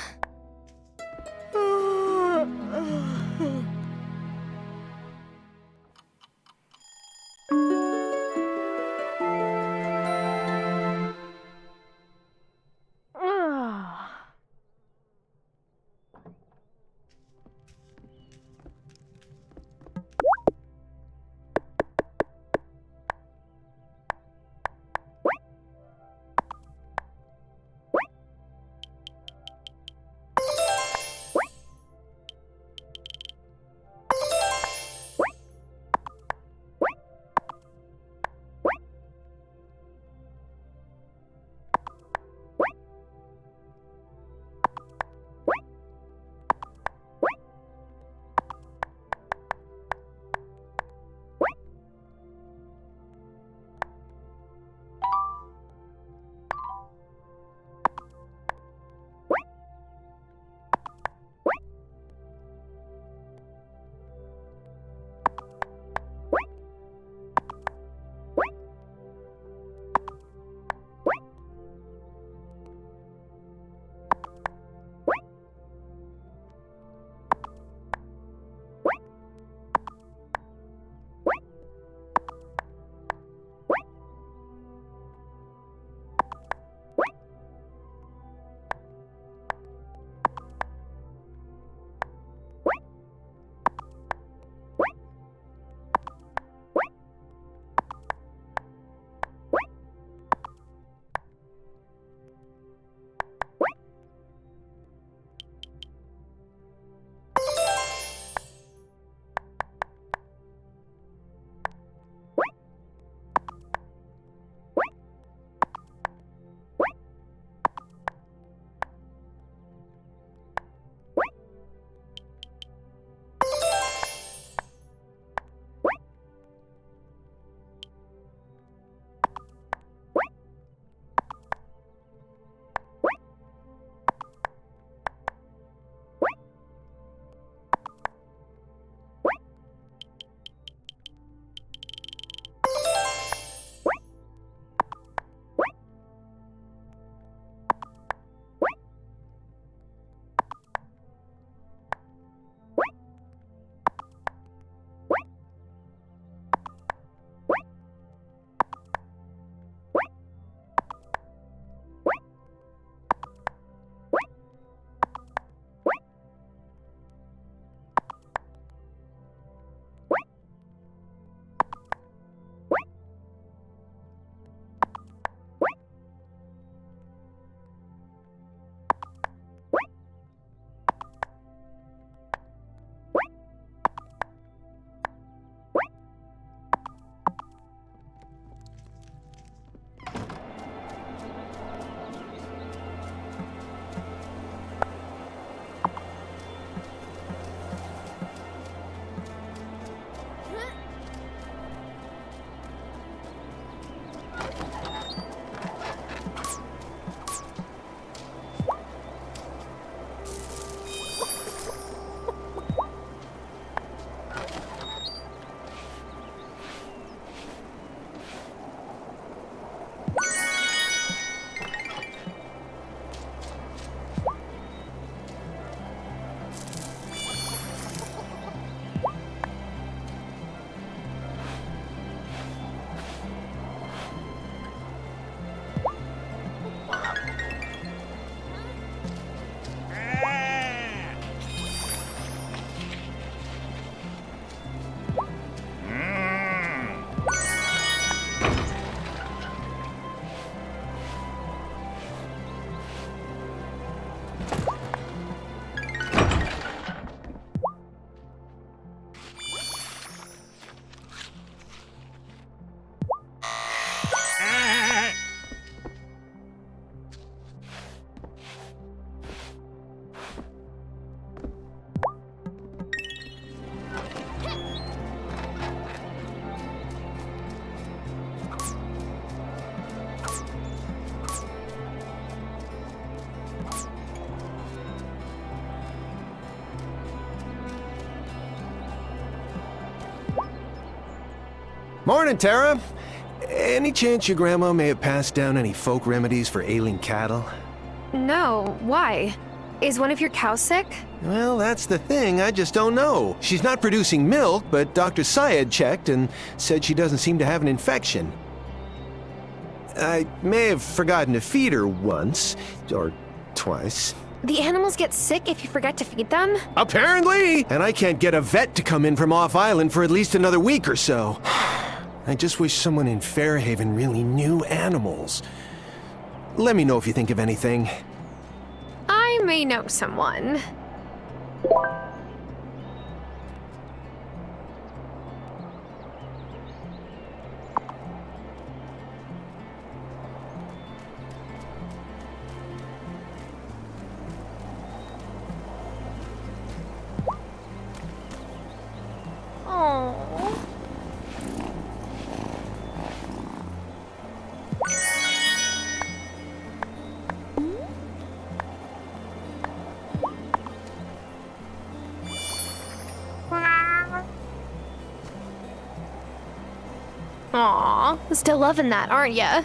Morning, Tara. Any chance your grandma may have passed down any folk remedies for ailing cattle? No, why? Is one of your cows sick? Well, that's the thing. I just don't know. She's not producing milk, but Dr. Syed checked and said she doesn't seem to have an infection. I may have forgotten to feed her once, or twice. The animals get sick if you forget to feed them? Apparently! And I can't get a vet to come in from off-island for at least another week or so. I just wish someone in Fairhaven really knew animals. Let me know if you think of anything. I may know someone. Oh. Aw, still loving that, aren't ya?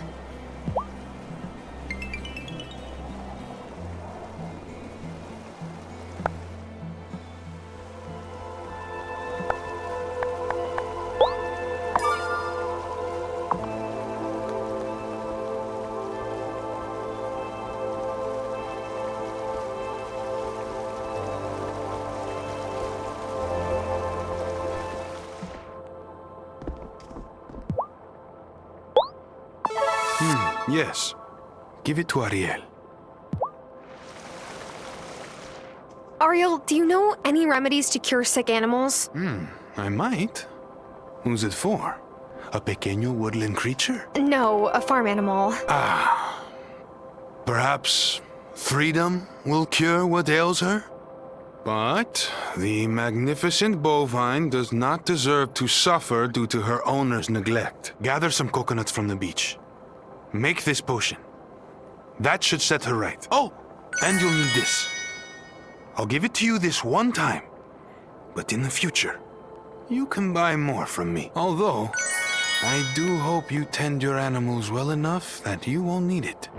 Yes. Give it to Ariel. Ariel, do you know any remedies to cure sick animals? I might. Who's it for? A pequeño woodland creature? No, a farm animal. Perhaps freedom will cure what ails her? But the magnificent bovine does not deserve to suffer due to her owner's neglect. Gather some coconuts from the beach. Make this potion. That should set her right. Oh, and you'll need this. I'll give it to you this one time. But in the future, you can buy more from me. Although, I do hope you tend your animals well enough that you won't need it.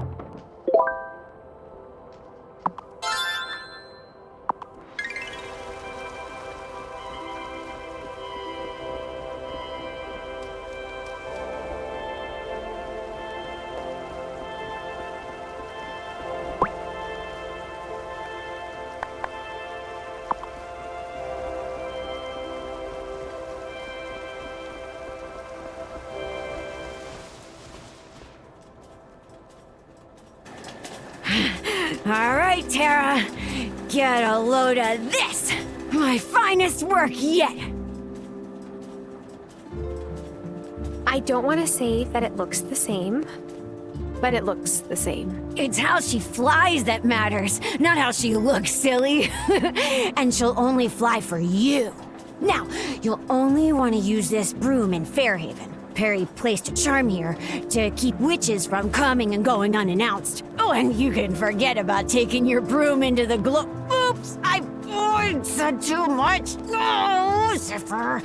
All right, Tara. Get a load of this. My finest work yet. I don't want to say that it looks the same, but it looks the same. It's how she flies that matters, not how she looks, silly. And she'll only fly for you. Now, you'll only want to use this broom in Fairhaven. Perry placed a charm here to keep witches from coming and going unannounced. Oh, and you can forget about taking your broom into the glow. Oops, I said too much. Oh, Lucifer.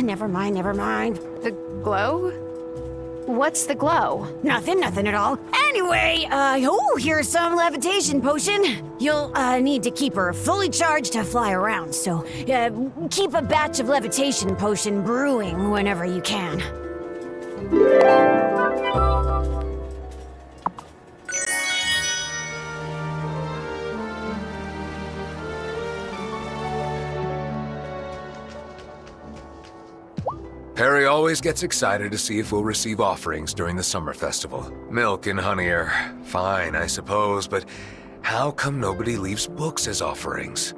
Never mind, never mind. The glow? What's the glow? Nothing at all. Anyway, here's some levitation potion. You'll need to keep her fully charged to fly around, so keep a batch of levitation potion brewing whenever you can. Perry always gets excited to see if we'll receive offerings during the summer festival. Milk and honey are fine, I suppose, but how come nobody leaves books as offerings?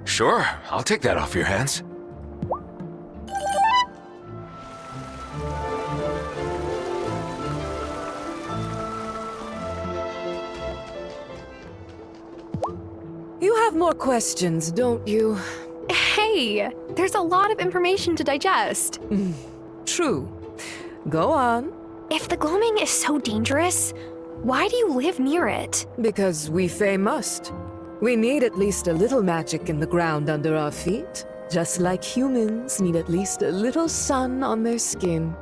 Sure, I'll take that off your hands. You have more questions, don't you? Hey, there's a lot of information to digest. True. Go on. If the gloaming is so dangerous, why do you live near it? Because we Fae must. We need at least a little magic in the ground under our feet, just like humans need at least a little sun on their skin.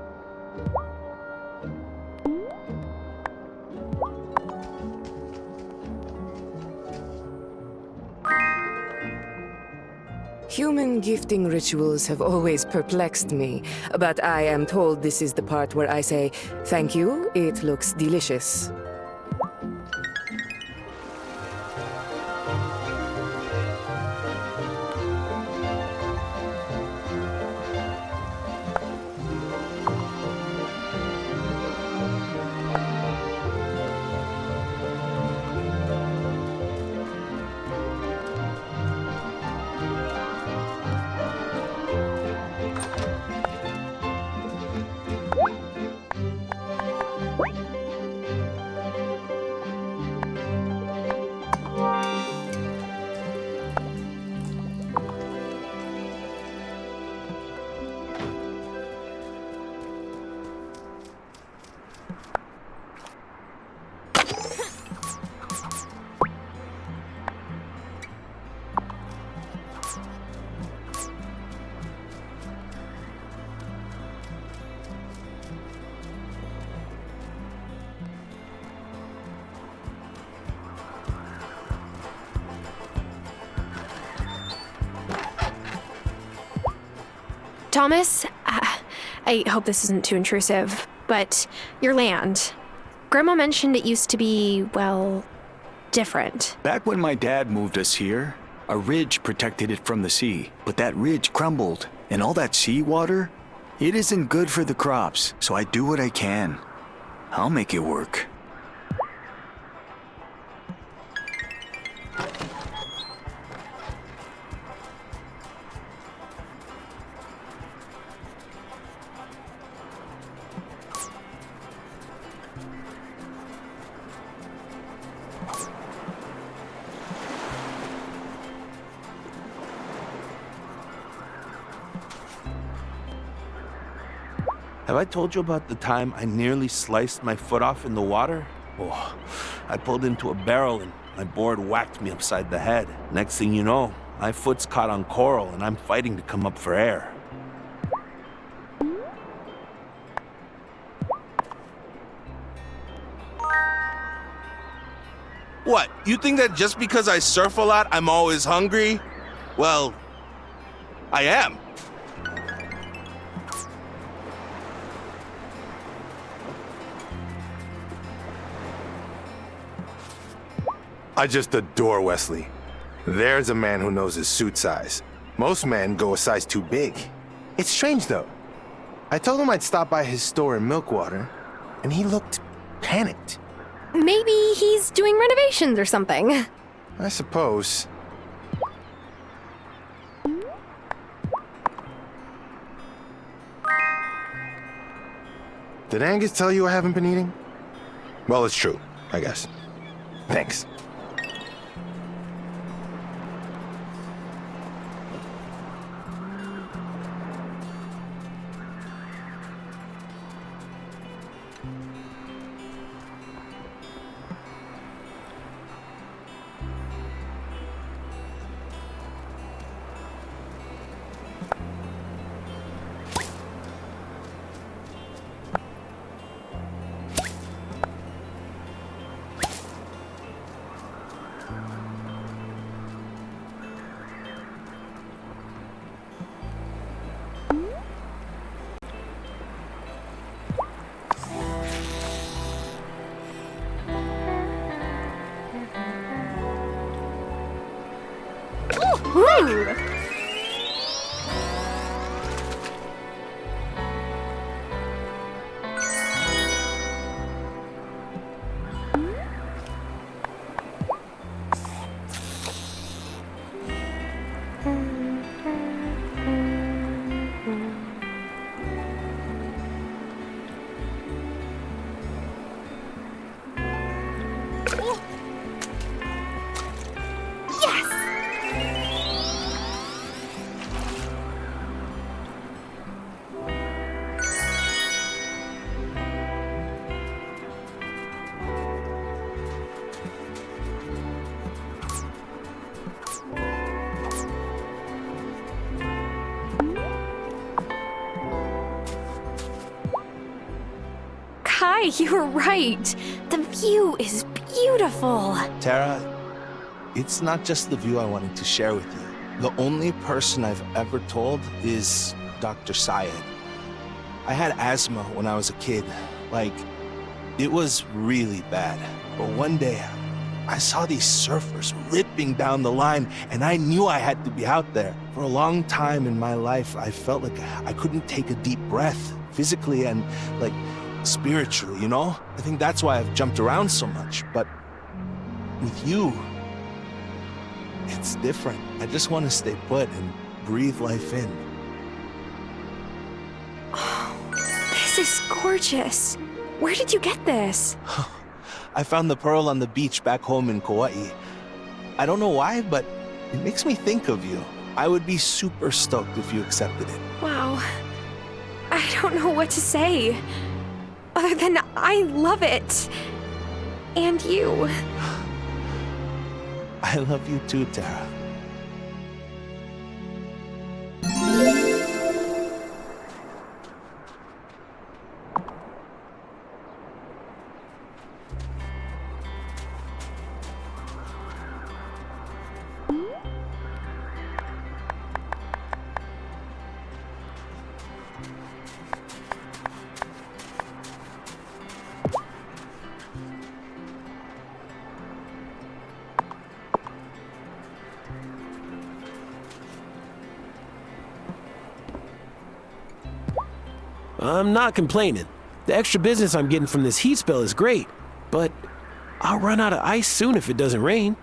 Human gifting rituals have always perplexed me, but I am told this is the part where I say, "Thank you, it looks delicious." Thomas, I hope this isn't too intrusive, but your land. Grandma mentioned it used to be, well, different. Back when my dad moved us here, a ridge protected it from the sea. But that ridge crumbled, and all that seawater, it isn't good for the crops, so I do what I can. I'll make it work. Have I told you about the time I nearly sliced my foot off in the water? Oh, I pulled into a barrel and my board whacked me upside the head. Next thing you know, my foot's caught on coral and I'm fighting to come up for air. What, you think that just because I surf a lot, I'm always hungry? Well, I am. I just adore Wesley. There's a man who knows his suit size. Most men go a size too big. It's strange, though. I told him I'd stop by his store in Milkwater, and he looked panicked. Maybe he's doing renovations or something. I suppose. Did Angus tell you I haven't been eating? Well, it's true, I guess. Thanks. Woo! Hi, you were right. The view is beautiful. Tara, it's not just the view I wanted to share with you. The only person I've ever told is Dr. Syed. I had asthma when I was a kid. Like, it was really bad. But one day, I saw these surfers ripping down the line, and I knew I had to be out there. For a long time in my life, I felt like I couldn't take a deep breath, physically and, like, spiritually, you know? I think that's why I've jumped around so much. But with you, it's different. I just want to stay put and breathe life in. Oh, this is gorgeous. Where did you get this? I found the pearl on the beach back home in Kauai. I don't know why, but it makes me think of you. I would be super stoked if you accepted it. Wow. I don't know what to say. Other than I love it. And you. I love you too, Tara. I'm not complaining. The extra business I'm getting from this heat spell is great, but I'll run out of ice soon if it doesn't rain.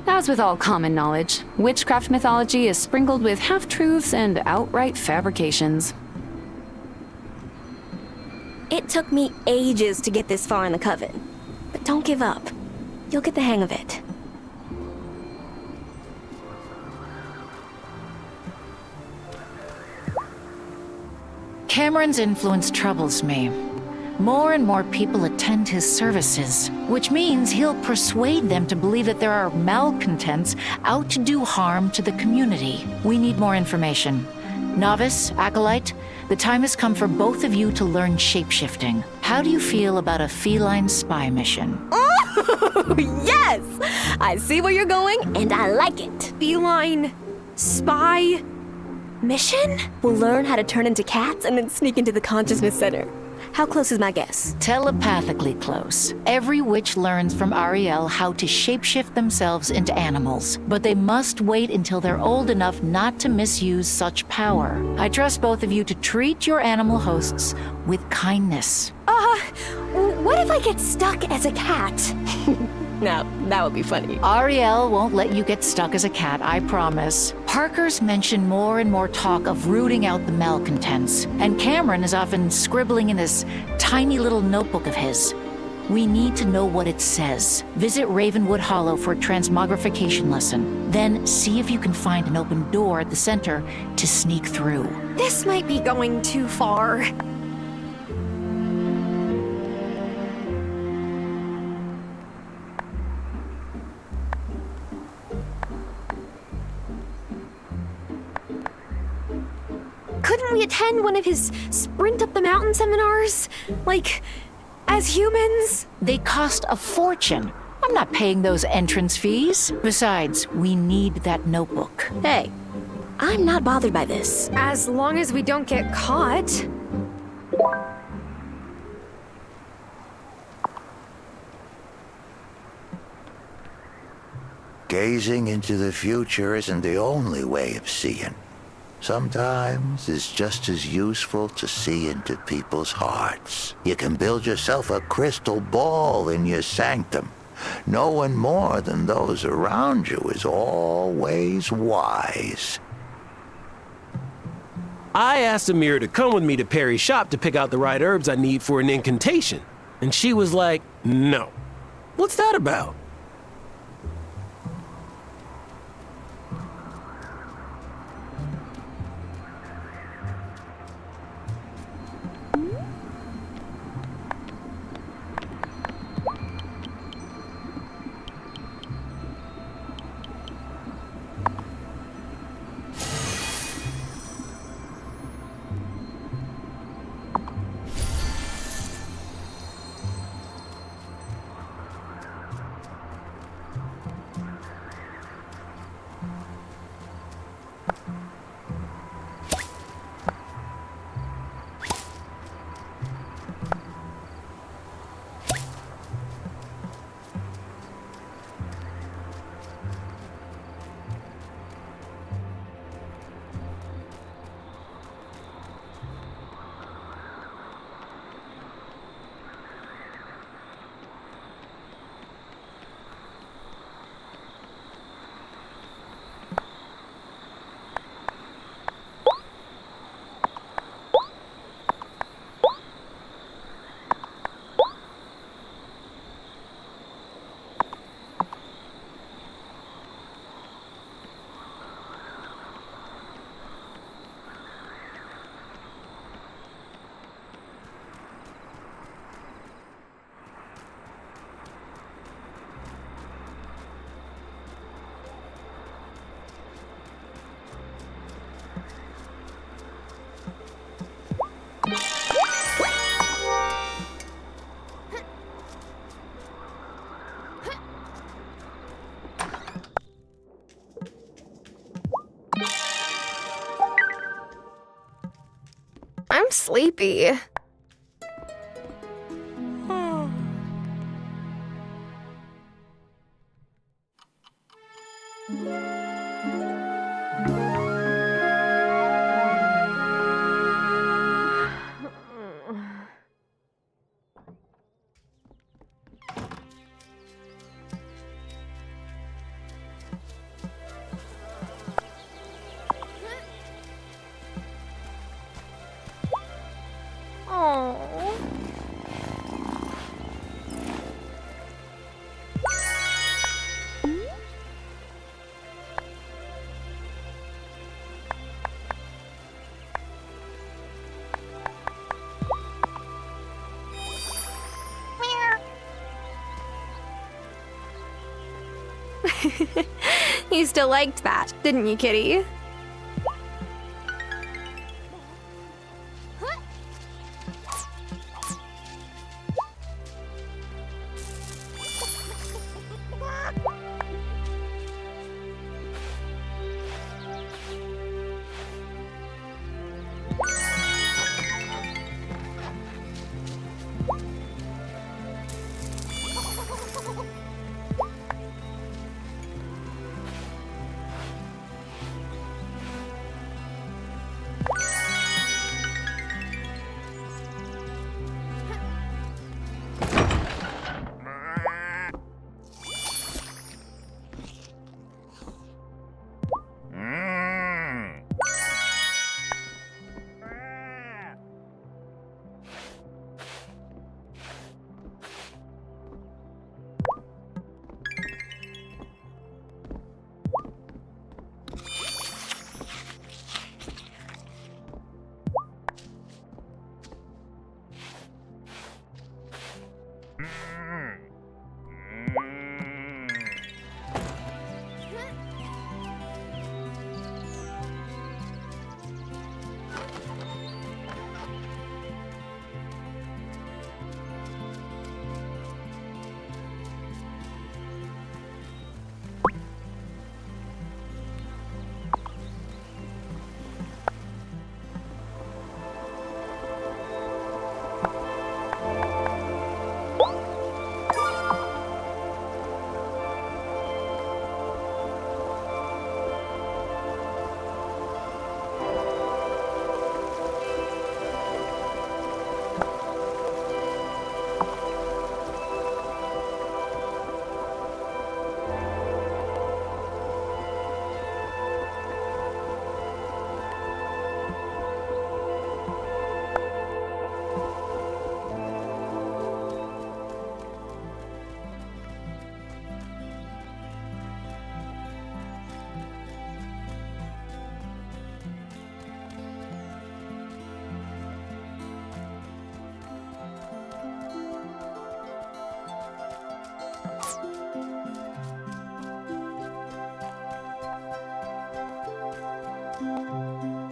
As with all common knowledge, witchcraft mythology is sprinkled with half-truths and outright fabrications. It took me ages to get this far in the coven. But don't give up. You'll get the hang of it. Cameron's influence troubles me. More and more people attend his services, which means he'll persuade them to believe that there are malcontents out to do harm to the community. We need more information. Novice, Acolyte, the time has come for both of you to learn shapeshifting. How do you feel about a feline spy mission? Oh, yes! I see where you're going, and I like it. Feline spy mission? We'll learn how to turn into cats and then sneak into the consciousness center. How close is my guess? Telepathically close. Every witch learns from Ariel how to shapeshift themselves into animals, but they must wait until they're old enough not to misuse such power. I trust both of you to treat your animal hosts with kindness. What if I get stuck as a cat? Now, that would be funny. Ariel won't let you get stuck as a cat, I promise. Parker's mentioned more and more talk of rooting out the malcontents, and Cameron is often scribbling in this tiny little notebook of his. We need to know what it says. Visit Ravenwood Hollow for a transmogrification lesson. Then see if you can find an open door at the center to sneak through. This might be going too far. Couldn't we attend one of his sprint up the mountain seminars? Like, as humans? They cost a fortune. I'm not paying those entrance fees. Besides, we need that notebook. Hey, I'm not bothered by this. As long as we don't get caught. Gazing into the future isn't the only way of seeing. Sometimes it's just as useful to see into people's hearts. You can build yourself a crystal ball in your sanctum. Knowing more than those around you is always wise. I asked Amira to come with me to Perry's shop to pick out the right herbs I need for an incantation. And she was like, no. What's that about? I'm sleepy. You still liked that, didn't you, kitty?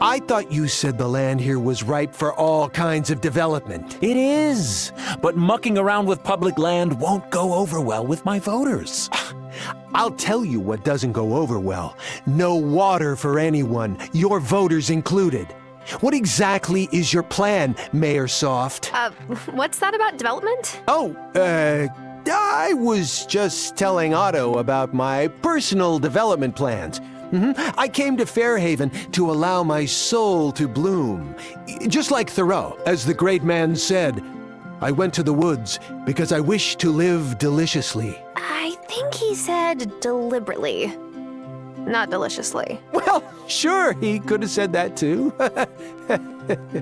I thought you said the land here was ripe for all kinds of development. It is, but mucking around with public land won't go over well with my voters. I'll tell you what doesn't go over well. No water for anyone, your voters included. What exactly is your plan, Mayor Soft? What's that about development? Oh, I was just telling Otto about my personal development plans. I came to Fairhaven to allow my soul to bloom. Just like Thoreau, as the great man said, I went to the woods because I wish to live deliciously. I think he said deliberately, not deliciously. Well, sure, he could have said that too.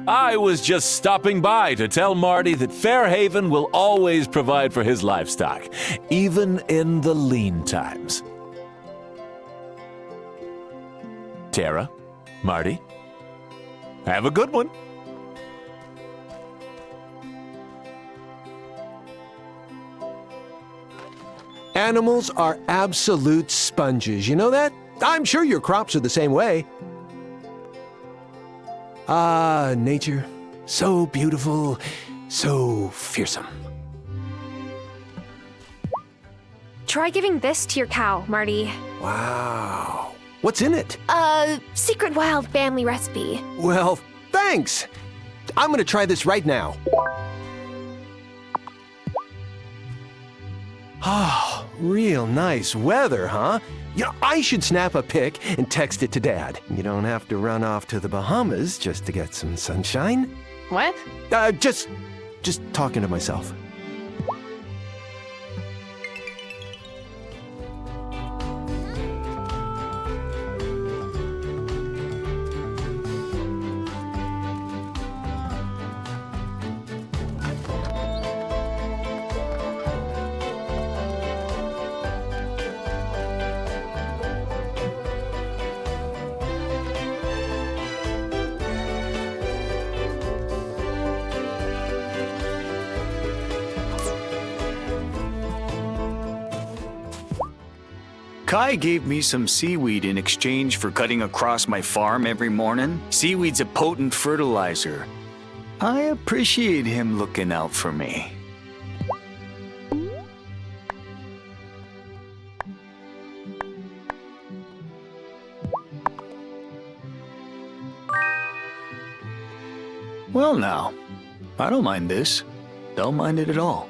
I was just stopping by to tell Marty that Fairhaven will always provide for his livestock, even in the lean times. Tara, Marty, have a good one. Animals are absolute sponges, you know that? I'm sure your crops are the same way. Ah, nature. So beautiful, so fearsome. Try giving this to your cow, Marty. Wow. What's in it? Secret wild family recipe. Well, thanks. I'm gonna try this right now. Oh, real nice weather, huh? You know, I should snap a pic and text it to Dad. You don't have to run off to the Bahamas just to get some sunshine. What? Just talking to myself. Kai gave me some seaweed in exchange for cutting across my farm every morning. Seaweed's a potent fertilizer. I appreciate him looking out for me. Well now, I don't mind this. Don't mind it at all.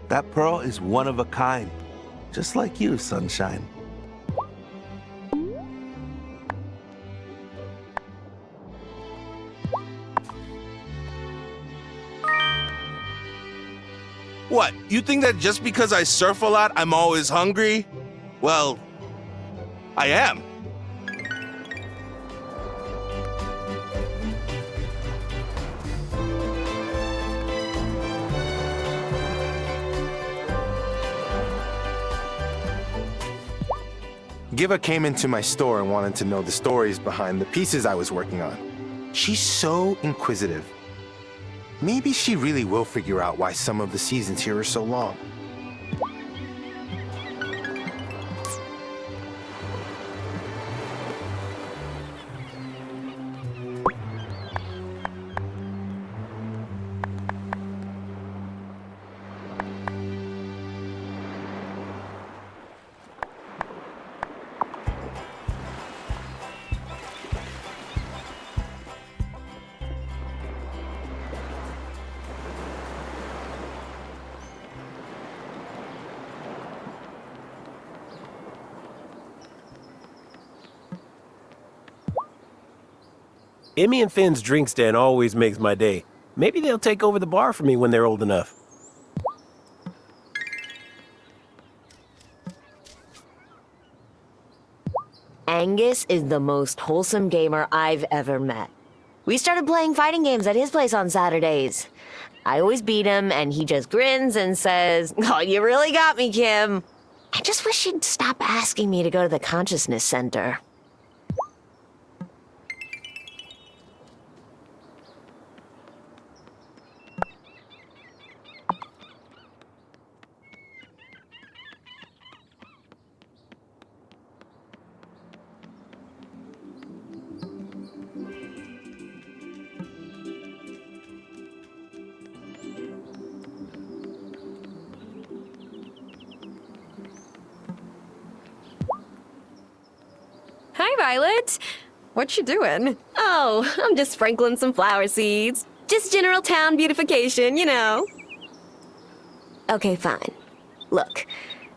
That pearl is one of a kind, just like you, Sunshine. What, you think that just because I surf a lot, I'm always hungry? Well, I am. Giva came into my store and wanted to know the stories behind the pieces I was working on. She's so inquisitive. Maybe she really will figure out why some of the seasons here are so long. Emmy and Finn's drink stand always makes my day. Maybe they'll take over the bar for me when they're old enough. Angus is the most wholesome gamer I've ever met. We started playing fighting games at his place on Saturdays. I always beat him, and he just grins and says, "Oh, you really got me, Kim." I just wish he'd stop asking me to go to the Consciousness Center. Hi, Violet. What you doing? Oh, I'm just sprinkling some flower seeds. Just general town beautification, you know. Okay, fine. Look,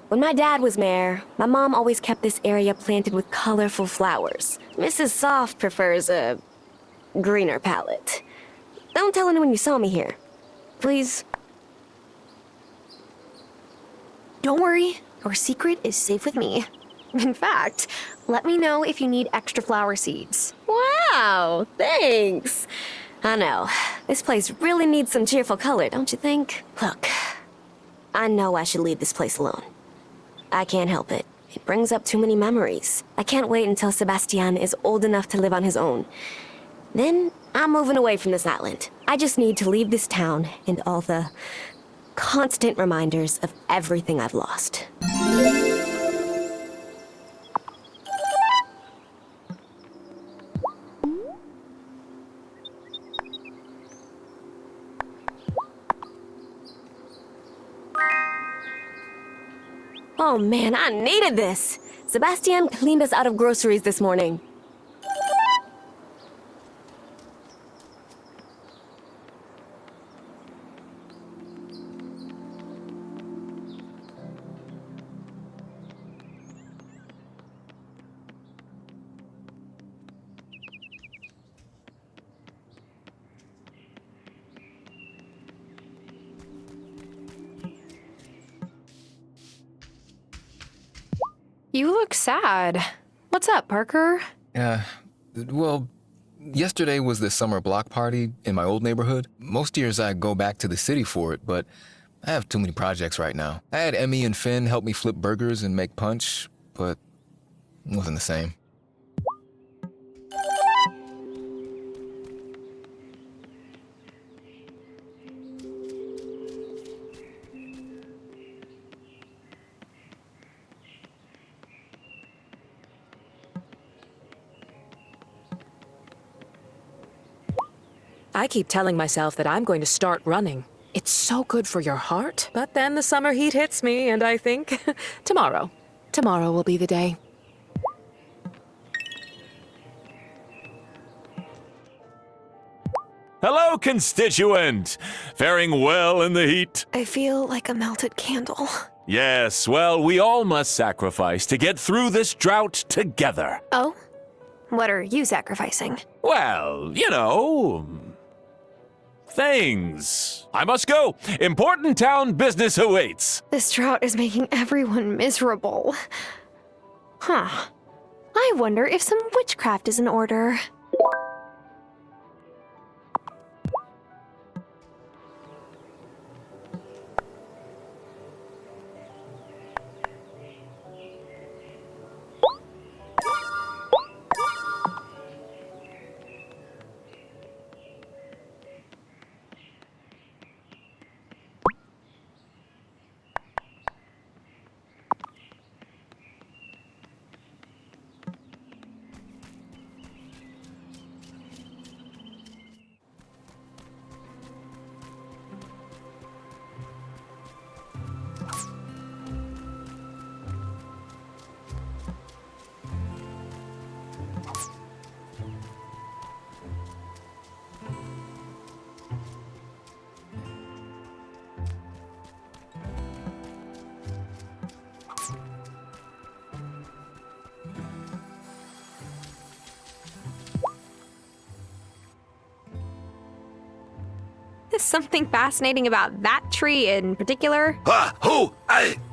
when my dad was mayor, my mom always kept this area planted with colorful flowers. Mrs. Soft prefers a greener palette. Don't tell anyone you saw me here. Please. Don't worry. Your secret is safe with me. In fact, let me know if you need extra flower seeds. Wow, thanks. I know. This place really needs some cheerful color, don't you think? Look, I know I should leave this place alone. I can't help it. It brings up too many memories. I can't wait until Sebastian is old enough to live on his own. Then I'm moving away from this island. I just need to leave this town and all the constant reminders of everything I've lost. Oh man, I needed this! Sebastian cleaned us out of groceries this morning. You look sad. What's up, Parker? Well, yesterday was the summer block party in my old neighborhood. Most years I go back to the city for it, but I have too many projects right now. I had Emmy and Finn help me flip burgers and make punch, but it wasn't the same. I keep telling myself that I'm going to start running. It's so good for your heart. But then the summer heat hits me, and I think, tomorrow will be the day. Hello, constituent! Faring well in the heat? I feel like a melted candle. Yes, well, we all must sacrifice to get through this drought together. Oh? What are you sacrificing? Well, you know... things. I must go. Important town business awaits. This drought is making everyone miserable. Huh. I wonder if some witchcraft is in order. There's something fascinating about that tree in particular. Who?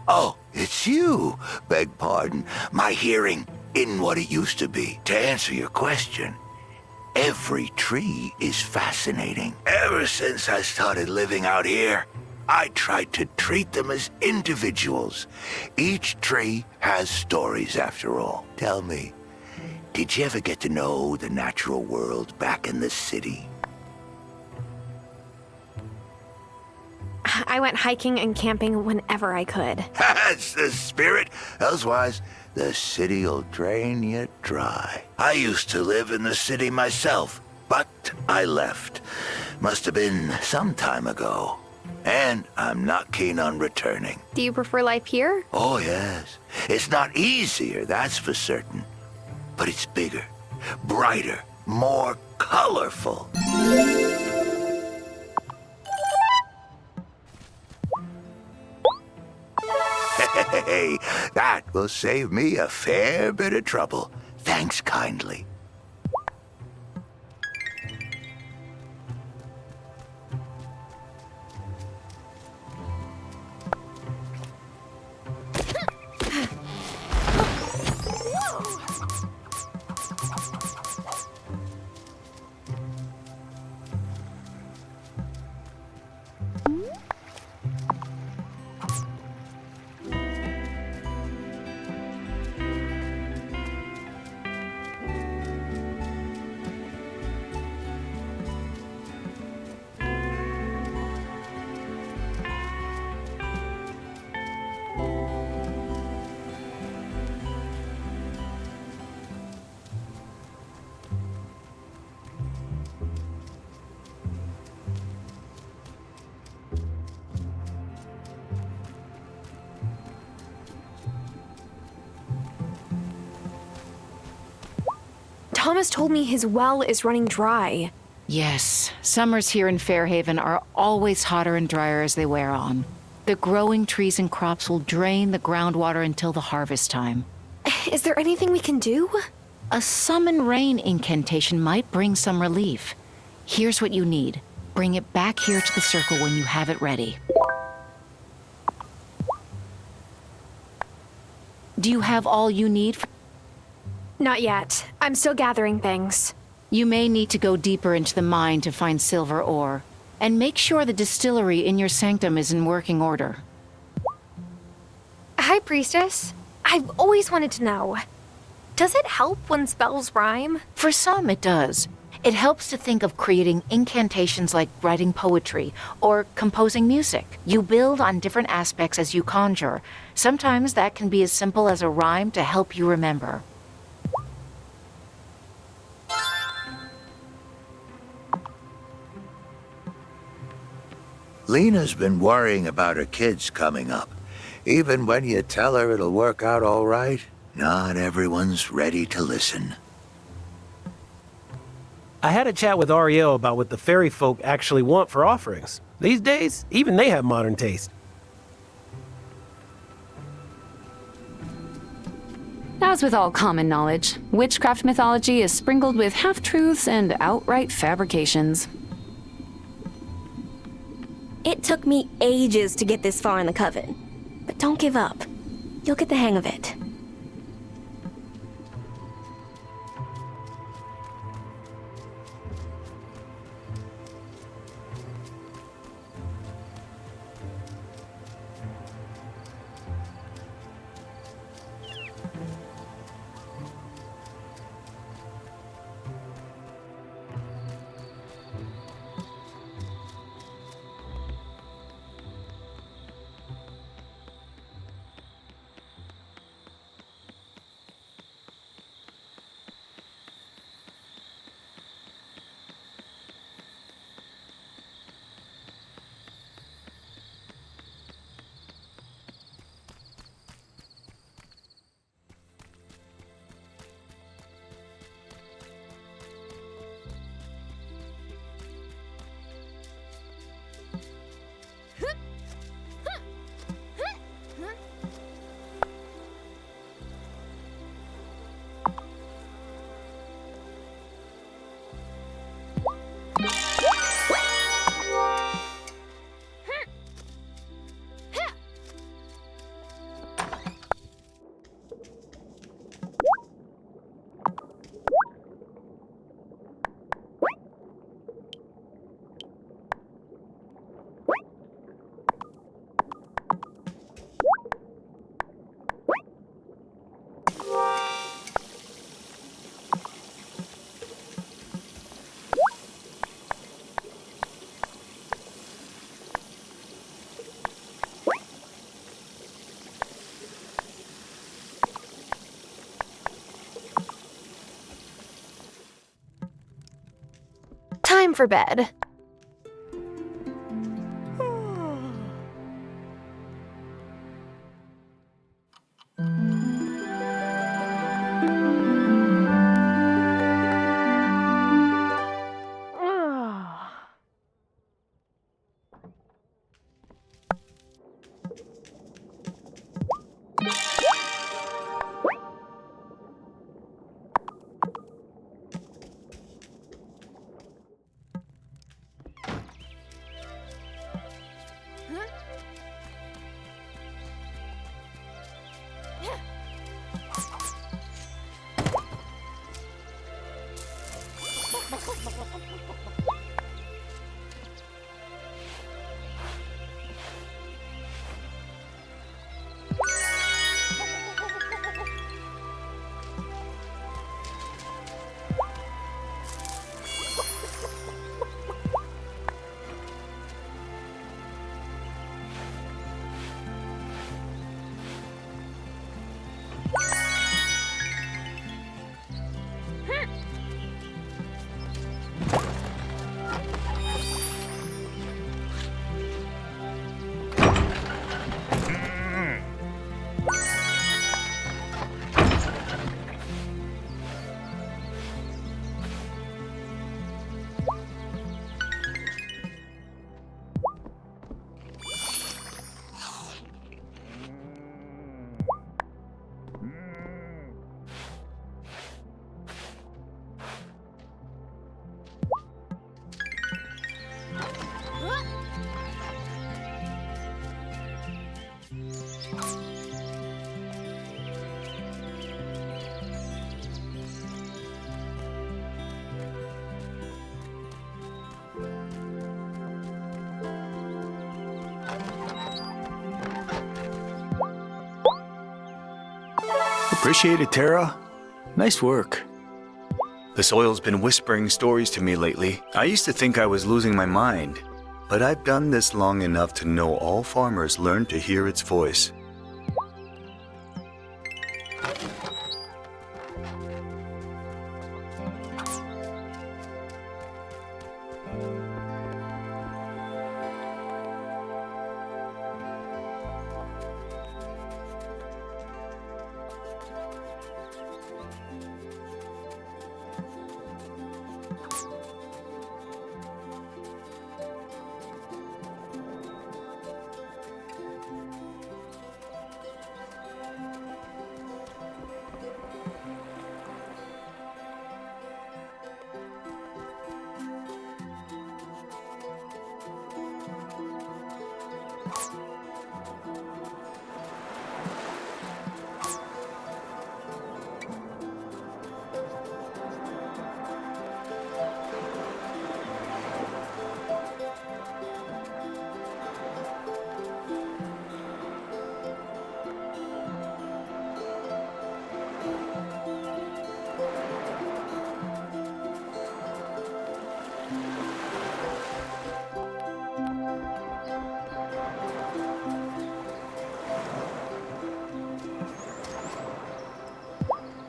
Oh, it's you. Beg pardon. My hearing isn't what it used to be. To answer your question, Every tree is fascinating. Ever since I started living out here, I tried to treat them as individuals. Each tree has stories after all. Tell me, did you ever get to know the natural world back in the city? I went hiking and camping whenever I could. That's the spirit. Elsewise, the city'll drain you dry. I used to live in the city myself, but I left. Must have been some time ago. And I'm not keen on returning. Do you prefer life here? Oh, yes. It's not easier, that's for certain. But it's bigger, brighter, more colorful. Hey, that will save me a fair bit of trouble. Thanks kindly. Thomas told me his well is running dry. Yes, summers here in Fairhaven are always hotter and drier as they wear on. The growing trees and crops will drain the groundwater until the harvest time. Is there anything we can do? A summon rain incantation might bring some relief. Here's what you need. Bring it back here to the circle when you have it ready. Do you have all you need? Not yet. I'm still gathering things. You may need to go deeper into the mine to find silver ore. And make sure the distillery in your sanctum is in working order. Hi, Priestess. I've always wanted to know. Does it help when spells rhyme? For some, it does. It helps to think of creating incantations like writing poetry or composing music. You build on different aspects as you conjure. Sometimes that can be as simple as a rhyme to help you remember. Lena's been worrying about her kids coming up. Even when you tell her it'll work out all right, not everyone's ready to listen. I had a chat with Ariel about what the fairy folk actually want for offerings. These days, even they have modern taste. As with all common knowledge, witchcraft mythology is sprinkled with half-truths and outright fabrications. It took me ages to get this far in the coven. But don't give up. You'll get the hang of it. time for bed. Appreciate it, Tara. Nice work. The soil's been whispering stories to me lately. I used to think I was losing my mind, but I've done this long enough to know all farmers learn to hear its voice.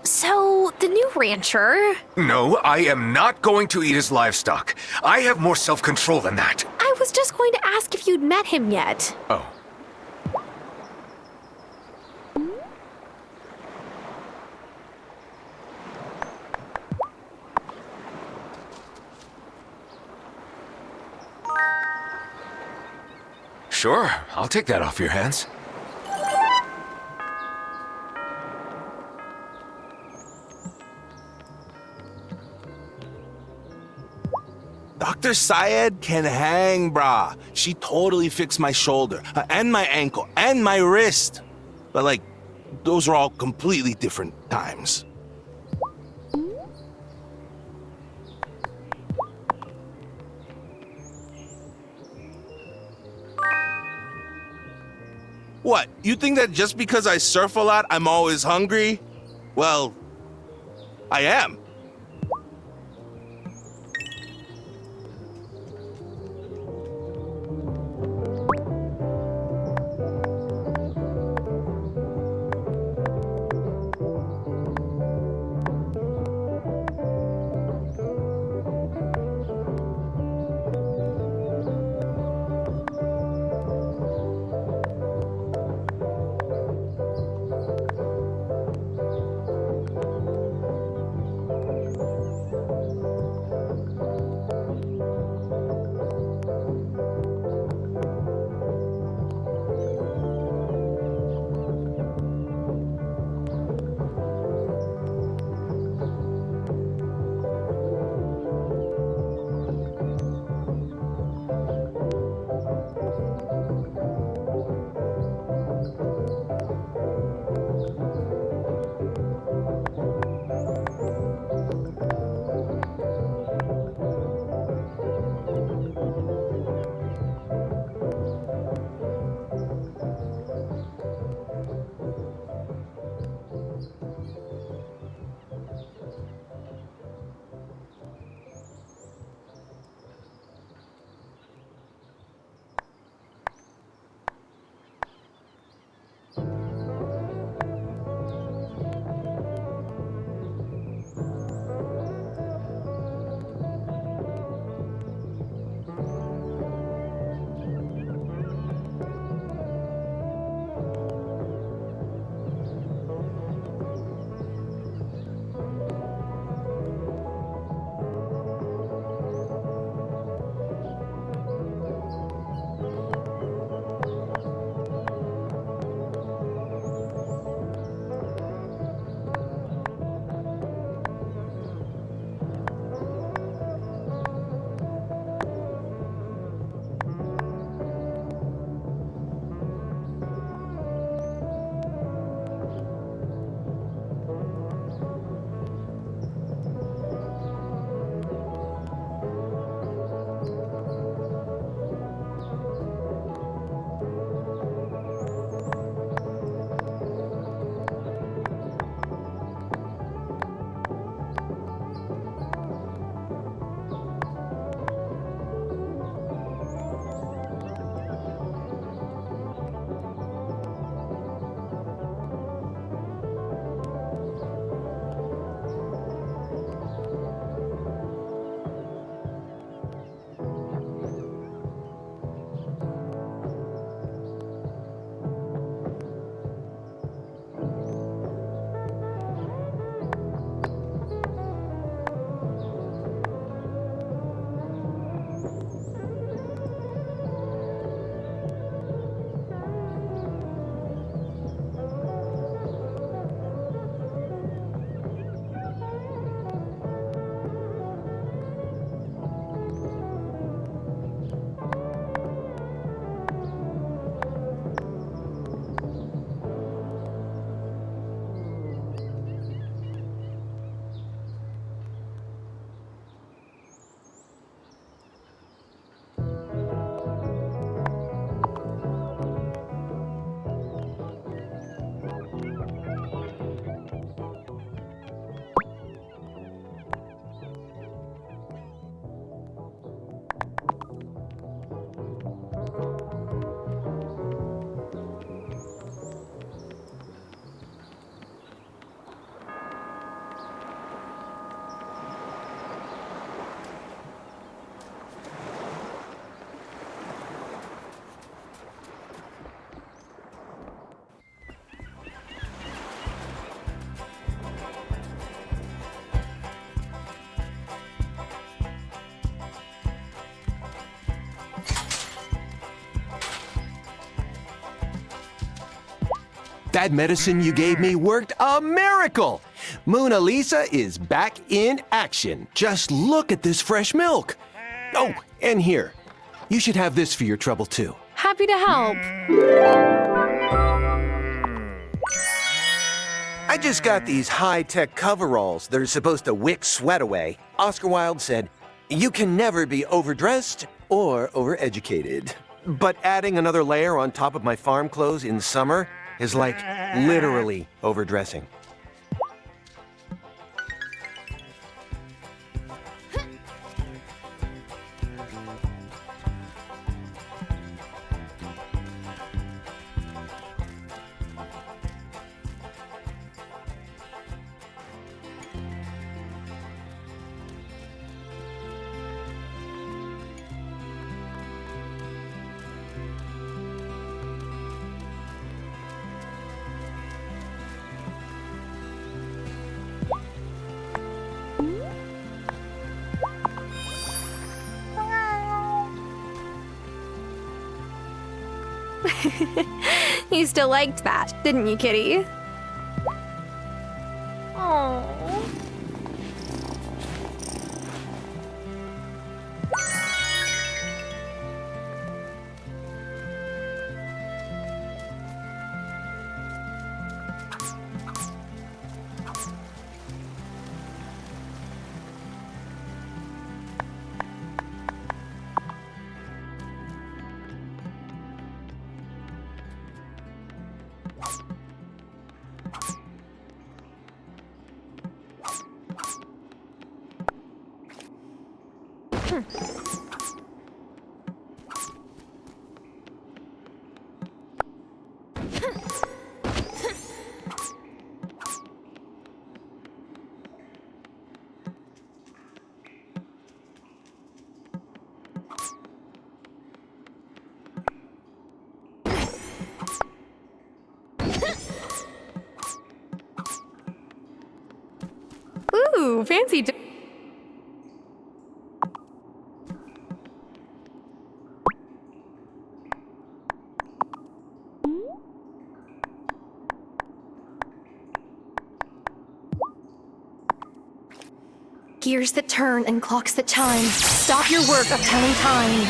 So, the new rancher... No, I am not going to eat his livestock. I have more self-control than that. I was just going to ask if you'd met him yet. Oh. Sure, I'll take that off your hands. Dr. Syed can hang, brah. She totally fixed my shoulder, and my ankle, and my wrist. But, like, those are all completely different times. What, you think that just because I surf a lot, I'm always hungry? Well, I am. That medicine you gave me worked a miracle. Mona Lisa is back in action. Just look at this fresh milk. Oh, and here. You should have this for your trouble, too. Happy to help. I just got these high-tech coveralls that are supposed to wick sweat away. Oscar Wilde said, "You can never be overdressed or overeducated." But adding another layer on top of my farm clothes in summer is like literally overdressing. You still liked that, didn't you, Kitty? Aww. Ooh, fancy. Gears that turn and clocks that chime. Stop your work of telling time.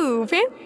Ooh, fancy.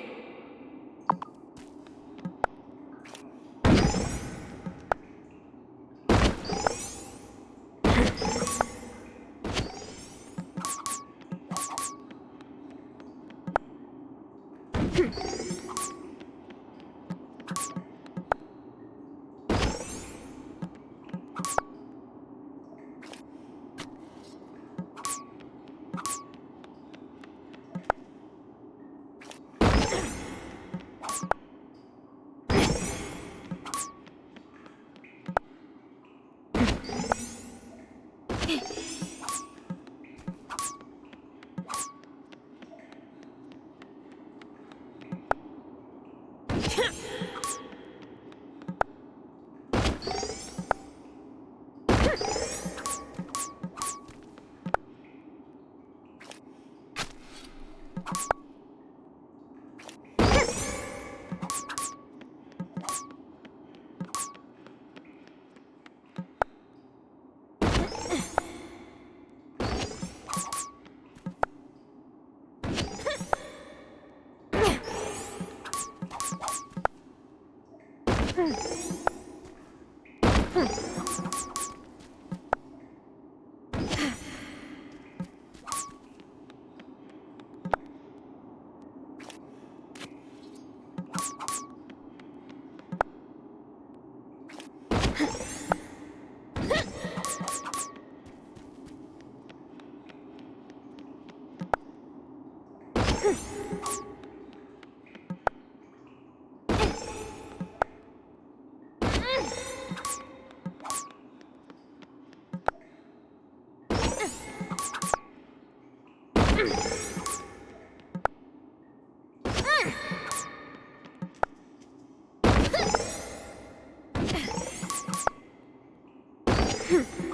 Yes!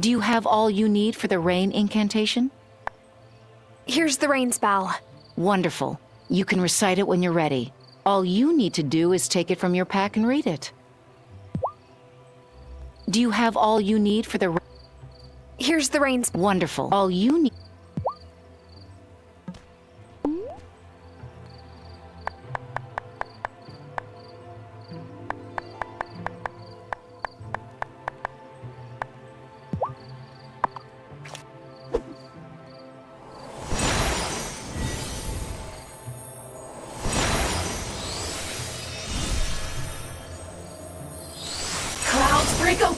Do you have all you need for the rain incantation? Here's the rain spell. Wonderful. You can recite it when you're ready. All you need to do is take it from your pack and read it. Do you have all you need for the... Here's the rain spell. Wonderful. All you need...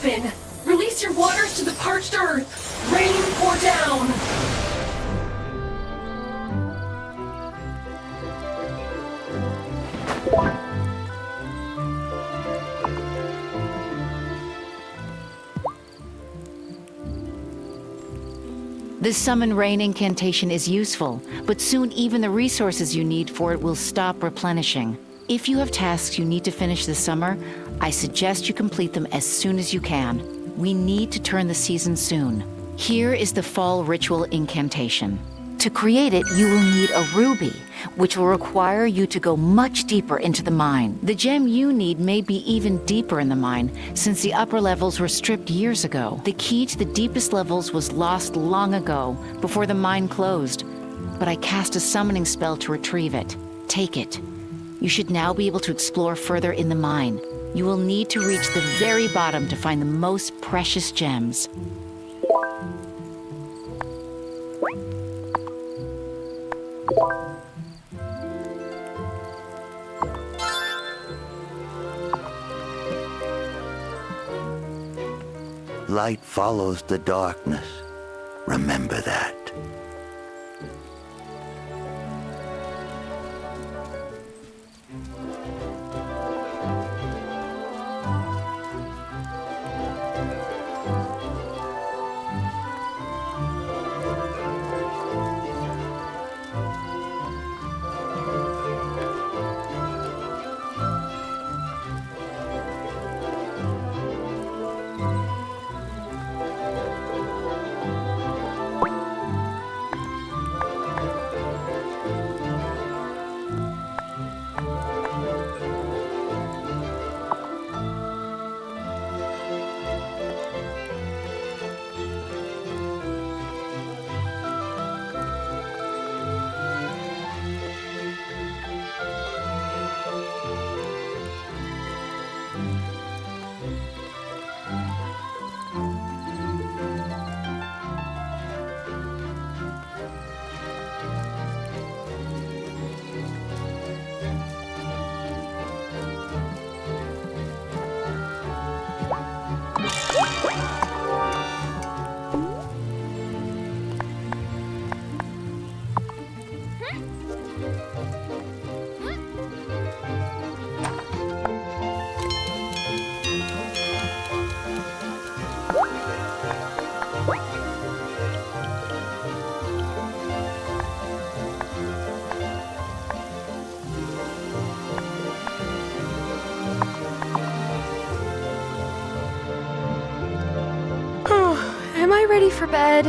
open. Release your waters to the parched earth. Rain pour down. This summon rain incantation is useful, but soon even the resources you need for it will stop replenishing. If you have tasks you need to finish this summer, I suggest you complete them as soon as you can. We need to turn the season soon. Here is the fall ritual incantation. To create it, you will need a ruby, which will require you to go much deeper into the mine. The gem you need may be even deeper in the mine, since the upper levels were stripped years ago. The key to the deepest levels was lost long ago, before the mine closed. But I cast a summoning spell to retrieve it. Take it. You should now be able to explore further in the mine. You will need to reach the very bottom to find the most precious gems. Light follows the darkness. Remember that. Am I ready for bed?